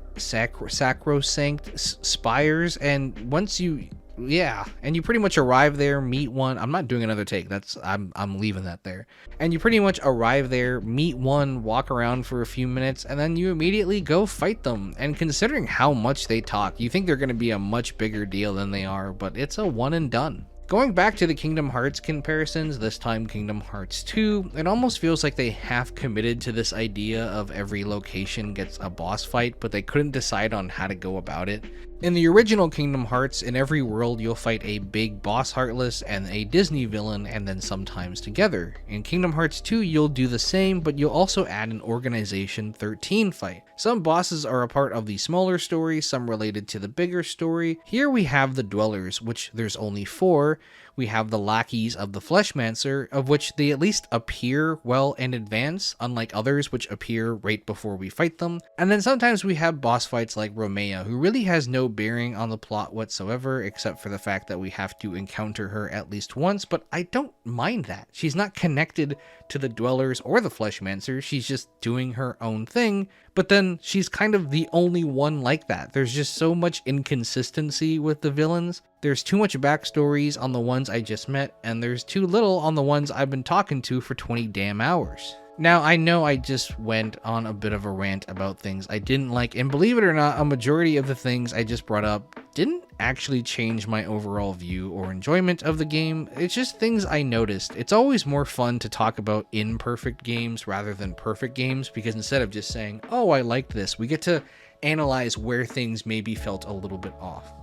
Spires, and once you pretty much arrive there, meet one. I'm not doing another take. I'm leaving that there. And you pretty much arrive there, meet one, walk around for a few minutes, and then you immediately go fight them. And considering how much they talk, you think they're going to be a much bigger deal than they are, but it's a one and done. Going back to the Kingdom Hearts comparisons, this time Kingdom Hearts 2, it almost feels like they half committed to this idea of every location gets a boss fight, but they couldn't decide on how to go about it. In the original Kingdom Hearts, in every world you'll fight a big boss Heartless and a Disney villain, and then sometimes together. In Kingdom Hearts 2 you'll do the same, but you'll also add an Organization 13 fight. Some bosses are a part of the smaller story, some related to the bigger story. Here we have the Dwellers, which there's only 4. We have the lackeys of the Fleshmancer, of which they at least appear well in advance, unlike others which appear right before we fight them. And then sometimes we have boss fights like Romea, who really has no bearing on the plot whatsoever, except for the fact that we have to encounter her at least once, but I don't mind that. She's not connected to the Dwellers or the Fleshmancer, she's just doing her own thing, but then she's kind of the only one like that. There's just so much inconsistency with the villains. There's too much backstories on the ones I just met, and there's too little on the ones I've been talking to for 20 damn hours. Now, I know I just went on a bit of a rant about things I didn't like, and believe it or not, a majority of the things I just brought up didn't actually change my overall view or enjoyment of the game. It's just things I noticed. It's always more fun to talk about imperfect games rather than perfect games, because instead of just saying, oh, I liked this, we get to analyze where things maybe felt a little bit off.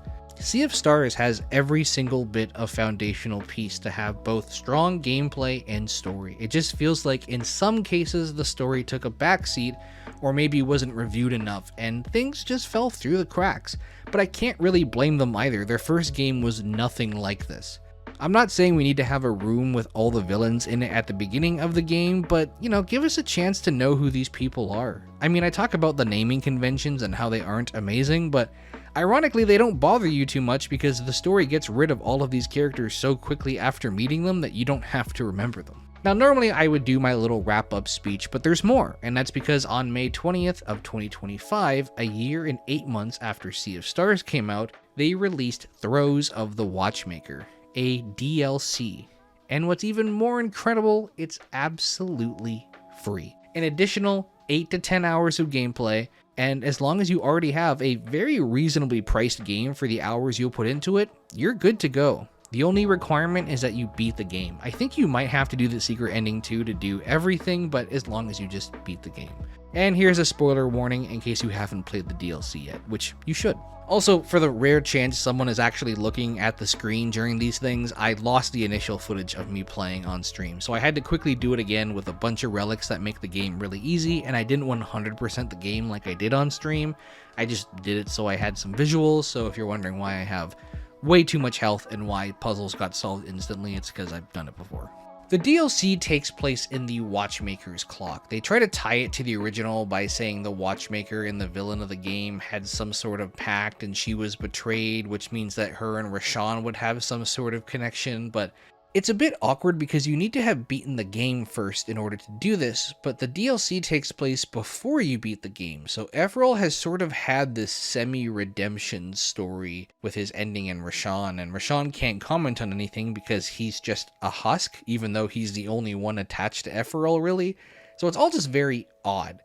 Sea of Stars has every single bit of foundational piece to have both strong gameplay and story. It just feels like in some cases the story took a backseat, or maybe wasn't reviewed enough, and things just fell through the cracks. But I can't really blame them either. Their first game was nothing like this. I'm not saying we need to have a room with all the villains in it at the beginning of the game, but, you know, give us a chance to know who these people are. I mean, I talk about the naming conventions and how they aren't amazing, but ironically, they don't bother you too much because the story gets rid of all of these characters so quickly after meeting them that you don't have to remember them. Now, normally I would do my little wrap-up speech, but there's more, and that's because on May 20th of 2025, a year and 8 months after Sea of Stars came out, they released Throes of the Watchmaker, a DLC. And what's even more incredible, it's absolutely free. An additional 8 to 10 hours of gameplay, and as long as you already have a very reasonably priced game for the hours you'll put into it, you're good to go. The only requirement is that you beat the game. I think you might have to do the secret ending too to do everything, but as long as you just beat the game. And here's a spoiler warning in case you haven't played the DLC yet, which you should. Also, for the rare chance someone is actually looking at the screen during these things, I lost the initial footage of me playing on stream, so I had to quickly do it again with a bunch of relics that make the game really easy, and I didn't 100% the game like I did on stream. I just did it so I had some visuals, so if you're wondering why I have way too much health and why puzzles got solved instantly, it's because I've done it before. The DLC takes place in the Watchmaker's clock. They try to tie it to the original by saying the Watchmaker and the villain of the game had some sort of pact and she was betrayed, which means that her and Rashawn would have some sort of connection, but it's a bit awkward because you need to have beaten the game first in order to do this, but the DLC takes place before you beat the game, so Efrel has sort of had this semi-redemption story with his ending in Rashawn, and Rashawn can't comment on anything because he's just a husk, even though he's the only one attached to Efrel, really, so it's all just very odd.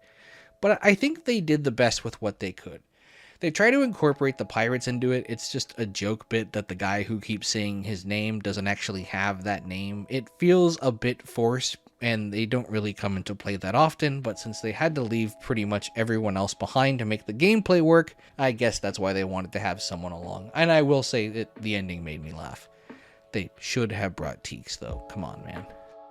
But I think they did the best with what they could. They try to incorporate the pirates into it. It's just a joke bit that the guy who keeps saying his name doesn't actually have that name. It feels a bit forced, and they don't really come into play that often, but since they had to leave pretty much everyone else behind to make the gameplay work, I guess that's why they wanted to have someone along. And I will say that the ending made me laugh. They should have brought Teeks though. Come on, man.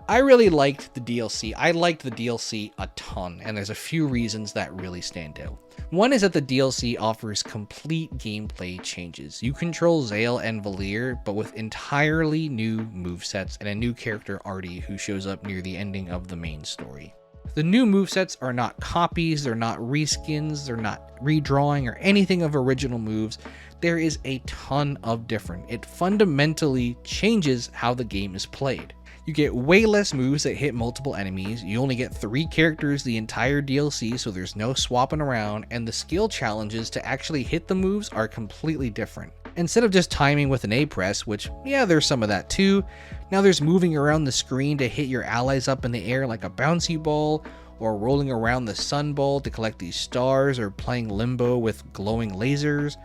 I really liked the DLC. I liked the DLC a ton, and there's a few reasons that really stand out. One is that the DLC offers complete gameplay changes. You control Zale and Valir, but with entirely new movesets and a new character, Artie, who shows up near the ending of the main story. The new movesets are not copies, they're not reskins, they're not redrawing or anything of original moves. There is a ton of different. It fundamentally changes how the game is played. You get way less moves that hit multiple enemies, you only get 3 characters the entire DLC, so there's no swapping around, and the skill challenges to actually hit the moves are completely different. Instead of just timing with an A press, which, yeah, there's some of that too, now there's moving around the screen to hit your allies up in the air like a bouncy ball, or rolling around the sun ball to collect these stars, or playing limbo with glowing lasers.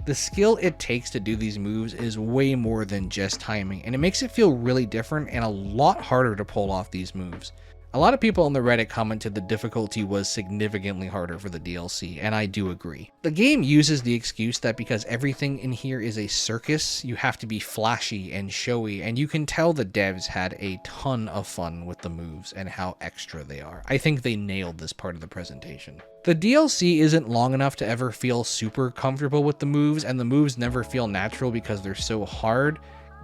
The skill it takes to do these moves is way more than just timing, and it makes it feel really different and a lot harder to pull off these moves. A lot of people on the Reddit commented the difficulty was significantly harder for the DLC, and I do agree. The game uses the excuse that because everything in here is a circus, you have to be flashy and showy, and you can tell the devs had a ton of fun with the moves and how extra they are. I think they nailed this part of the presentation. The DLC isn't long enough to ever feel super comfortable with the moves, and the moves never feel natural because they're so hard.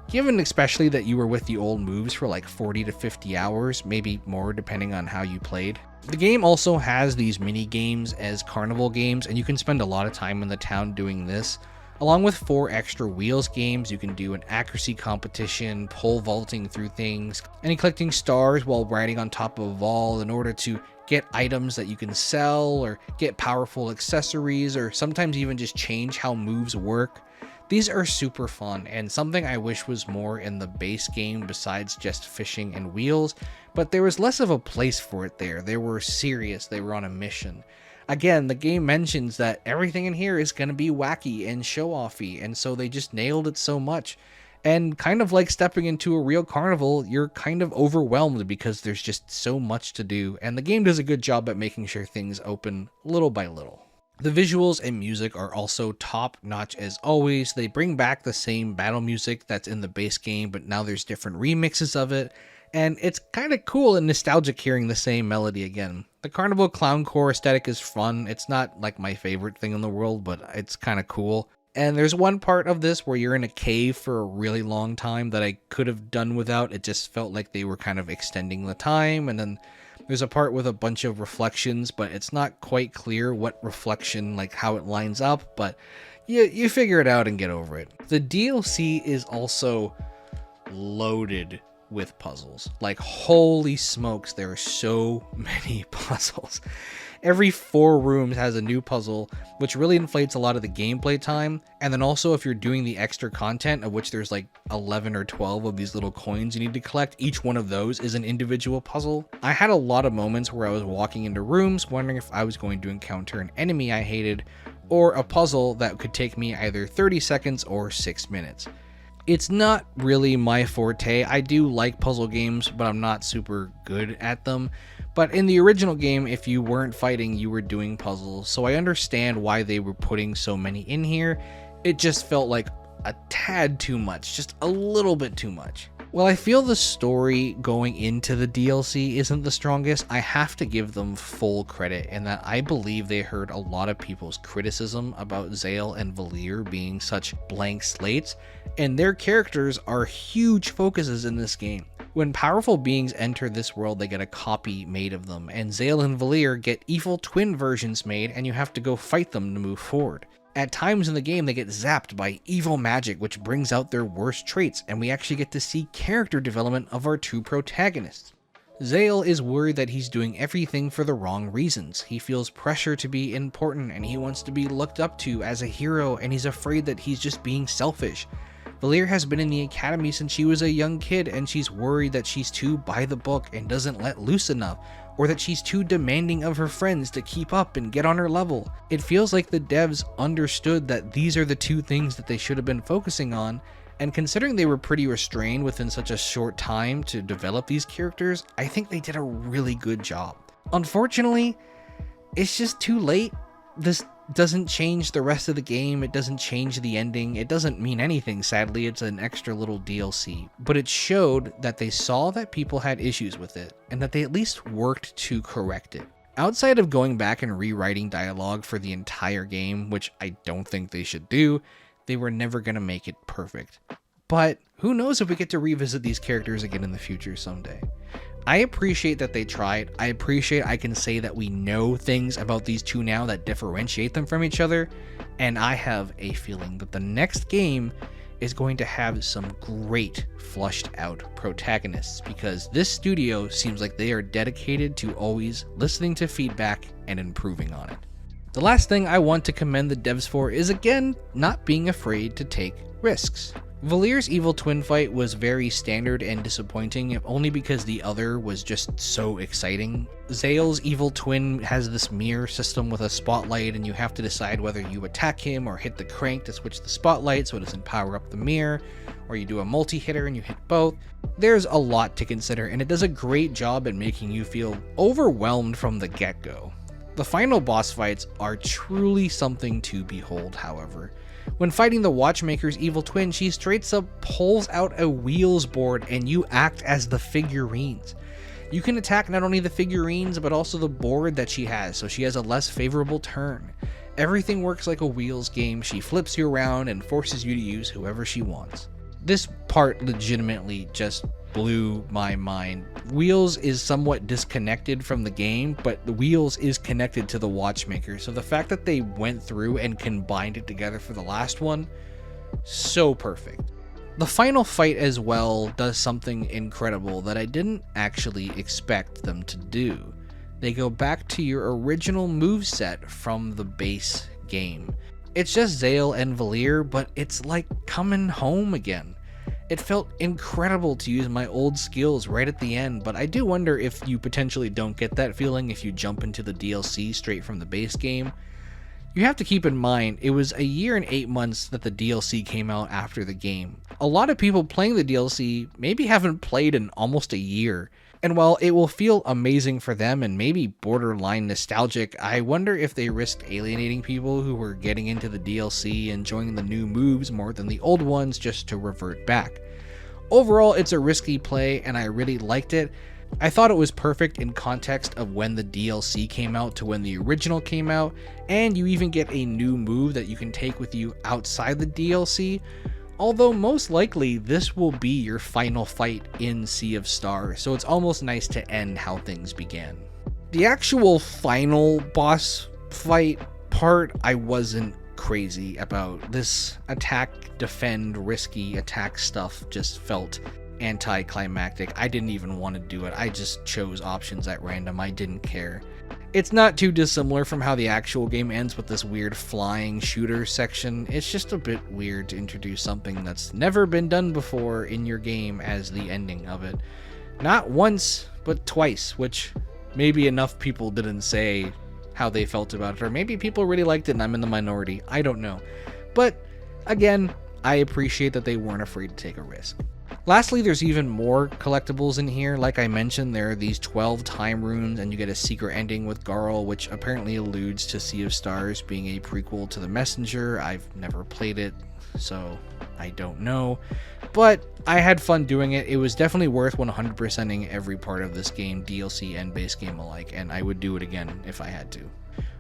Given especially that you were with the old moves for like 40 to 50 hours, maybe more depending on how you played. The game also has these mini games as carnival games, and you can spend a lot of time in the town doing this. Along with 4 extra wheels games, you can do an accuracy competition, pole vaulting through things, and collecting stars while riding on top of a wall in order to get items that you can sell, or get powerful accessories, or sometimes even just change how moves work. These are super fun and something I wish was more in the base game besides just fishing and wheels, but there was less of a place for it there. They were serious, they were on a mission. Again, the game mentions that everything in here is going to be wacky and show-offy, and so they just nailed it so much. And kind of like stepping into a real carnival, you're kind of overwhelmed because there's just so much to do, and the game does a good job at making sure things open little by little. The visuals and music are also top notch as always. They bring back the same battle music that's in the base game, but now there's different remixes of it, and it's kind of cool and nostalgic hearing the same melody again. The Carnival Clowncore aesthetic is fun. It's not like my favorite thing in the world, but it's kind of cool. And there's one part of this where you're in a cave for a really long time that I could have done without. It just felt like they were kind of extending the time, and then there's a part with a bunch of reflections, but it's not quite clear what reflection, like how it lines up, but you figure it out and get over it. The DLC is also loaded with puzzles. Like, holy smokes, there are so many puzzles. Every 4 rooms has a new puzzle, which really inflates a lot of the gameplay time. And then also, if you're doing the extra content, of which there's like 11 or 12 of these little coins you need to collect, each one of those is an individual puzzle. I had a lot of moments where I was walking into rooms wondering if I was going to encounter an enemy I hated, or a puzzle that could take me either 30 seconds or 6 minutes. It's not really my forte. I do like puzzle games, but I'm not super good at them. But in the original game, if you weren't fighting, you were doing puzzles, so I understand why they were putting so many in here. It just felt like a tad too much, just a little bit too much. While I feel the story going into the DLC isn't the strongest, I have to give them full credit in that I believe they heard a lot of people's criticism about Zale and Valir being such blank slates, and their characters are huge focuses in this game. When powerful beings enter this world, they get a copy made of them, and Zale and Valir get evil twin versions made, and you have to go fight them to move forward. At times in the game, they get zapped by evil magic, which brings out their worst traits, and we actually get to see character development of our 2 protagonists. Zale is worried that he's doing everything for the wrong reasons. He feels pressure to be important, and he wants to be looked up to as a hero, and he's afraid that he's just being selfish. Valir has been in the academy since she was a young kid, and she's worried that she's too by the book and doesn't let loose enough, or that she's too demanding of her friends to keep up and get on her level. It feels like the devs understood that these are the 2 things that they should have been focusing on, and considering they were pretty restrained within such a short time to develop these characters, I think they did a really good job. Unfortunately, it's just too late. This doesn't change the rest of the game, it doesn't change the ending, it doesn't mean anything, sadly. It's an extra little DLC, but it showed that they saw that people had issues with it, and that they at least worked to correct it. Outside of going back and rewriting dialogue for the entire game, which I don't think they should do, they were never going to make it perfect. But who knows if we get to revisit these characters again in the future someday. I appreciate that they tried. I appreciate I can say that we know things about these 2 now that differentiate them from each other, and I have a feeling that the next game is going to have some great flushed out protagonists, because this studio seems like they are dedicated to always listening to feedback and improving on it. The last thing I want to commend the devs for is, again, not being afraid to take risks. Valyr's evil twin fight was very standard and disappointing, only because the other was just so exciting. Zale's evil twin has this mirror system with a spotlight, and you have to decide whether you attack him or hit the crank to switch the spotlight so it doesn't power up the mirror, or you do a multi-hitter and you hit both. There's a lot to consider, and it does a great job at making you feel overwhelmed from the get-go. The final boss fights are truly something to behold, however. When fighting the Watchmaker's evil twin, she straight up pulls out a wheels board and you act as the figurines. You can attack not only the figurines, but also the board that she has, so she has a less favorable turn. Everything works like a Wheels game. She flips you around and forces you to use whoever she wants. This part legitimately just blew my mind. Wheels is somewhat disconnected from the game, but the Wheels is connected to the Watchmaker, so the fact that they went through and combined it together for the last one, so perfect. The final fight as well does something incredible that I didn't actually expect them to do. They go back to your original moveset from the base game. It's just Zale and Valyr, but it's like coming home again. It felt incredible to use my old skills right at the end, but I do wonder if you potentially don't get that feeling if you jump into the DLC straight from the base game. You have to keep in mind, it was a year and 8 months that the DLC came out after the game. A lot of people playing the DLC maybe haven't played in almost a year, and while it will feel amazing for them and maybe borderline nostalgic, I wonder if they risked alienating people who were getting into the DLC and enjoying the new moves more than the old ones just to revert back. Overall, it's a risky play and I really liked it. I thought it was perfect in context of when the DLC came out to when the original came out, and you even get a new move that you can take with you outside the DLC. Although most likely this will be your final fight in Sea of Stars, so it's almost nice to end how things began. The actual final boss fight part I wasn't crazy about. This attack, defend, risky attack stuff just felt anticlimactic. I didn't even want to do it. I just chose options at random. I didn't care. It's not too dissimilar from how the actual game ends with this weird flying shooter section. It's just a bit weird to introduce something that's never been done before in your game as the ending of it. Not once, but twice, which maybe enough people didn't say how they felt about it, or maybe people really liked it and I'm in the minority. I don't know. But again, I appreciate that they weren't afraid to take a risk. Lastly, there's even more collectibles in here. Like I mentioned, there are these 12 time runes, and you get a secret ending with Garl, which apparently alludes to Sea of Stars being a prequel to The Messenger. I've never played it, so I don't know. But I had fun doing it. It was definitely worth 100%ing every part of this game, DLC and base game alike, and I would do it again if I had to.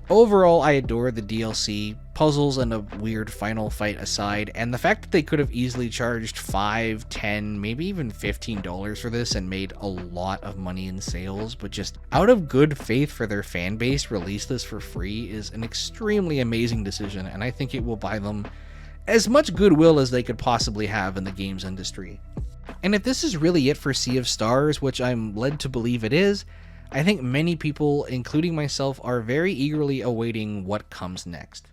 Overall, I adore the DLC, puzzles and a weird final fight aside, and the fact that they could have easily charged $5, $10, maybe even $15 for this and made a lot of money in sales, but just out of good faith for their fan base release this for free is an extremely amazing decision, and I think it will buy them as much goodwill as they could possibly have in the games industry. And if this is really it for Sea of Stars, which I'm led to believe it is, I think many people, including myself, are very eagerly awaiting what comes next.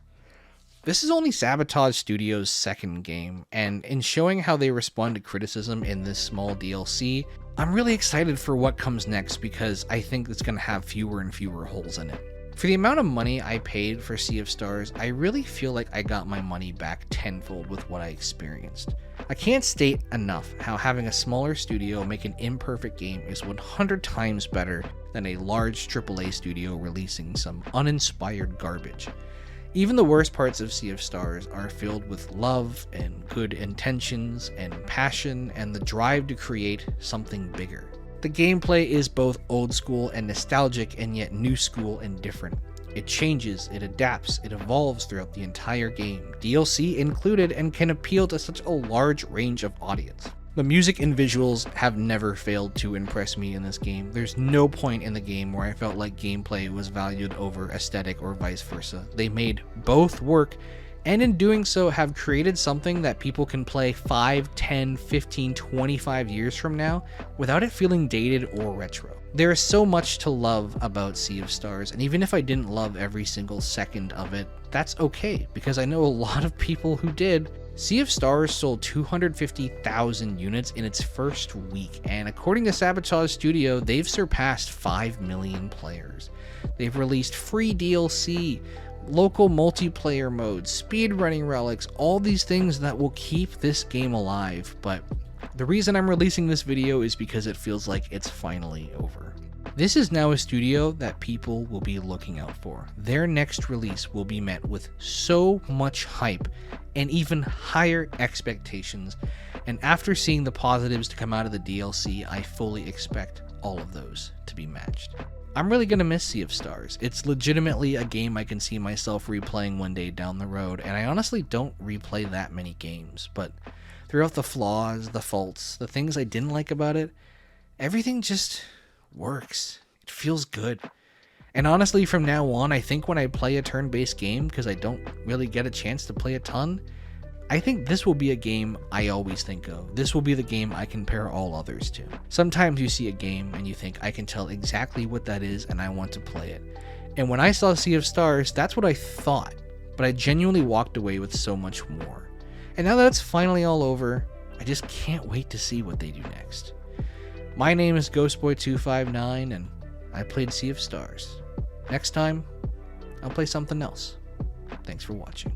This is only Sabotage Studios' second game, and in showing how they respond to criticism in this small DLC, I'm really excited for what comes next because I think it's going to have fewer and fewer holes in it. For the amount of money I paid for Sea of Stars, I really feel like I got my money back tenfold with what I experienced. I can't state enough how having a smaller studio make an imperfect game is 100 times better than a large AAA studio releasing some uninspired garbage. Even the worst parts of Sea of Stars are filled with love and good intentions and passion and the drive to create something bigger. The gameplay is both old school and nostalgic and yet new school and different. It changes, it adapts, it evolves throughout the entire game, DLC included, and can appeal to such a large range of audience. The music and visuals have never failed to impress me in this game. There's no point in the game where I felt like gameplay was valued over aesthetic or vice versa. They made both work, and in doing so have created something that people can play 5, 10, 15, 25 years from now without it feeling dated or retro. There is so much to love about Sea of Stars, and even if I didn't love every single second of it, that's okay, because I know a lot of people who did, Sea of Stars sold 250,000 units in its first week, and according to Sabotage Studio, they've surpassed 5 million players. They've released free DLC, local multiplayer modes, speedrunning relics, all these things that will keep this game alive, but the reason I'm releasing this video is because it feels like it's finally over. This is now a studio that people will be looking out for. Their next release will be met with so much hype and even higher expectations, and after seeing the positives to come out of the DLC, I fully expect all of those to be matched. I'm really going to miss Sea of Stars. It's legitimately a game I can see myself replaying one day down the road, and I honestly don't replay that many games, but throughout the flaws, the faults, the things I didn't like about it, everything just works. It feels good. And honestly, from now on, I think when I play a turn-based game, because I don't really get a chance to play a ton, I think this will be a game I always think of. This will be the game I compare all others to. Sometimes you see a game and you think, I can tell exactly what that is and I want to play it. And when I saw Sea of Stars, that's what I thought, but I genuinely walked away with so much more. And now that it's finally all over, I just can't wait to see what they do next. My name is Ghostboy259, and I played Sea of Stars. Next time, I'll play something else. Thanks for watching.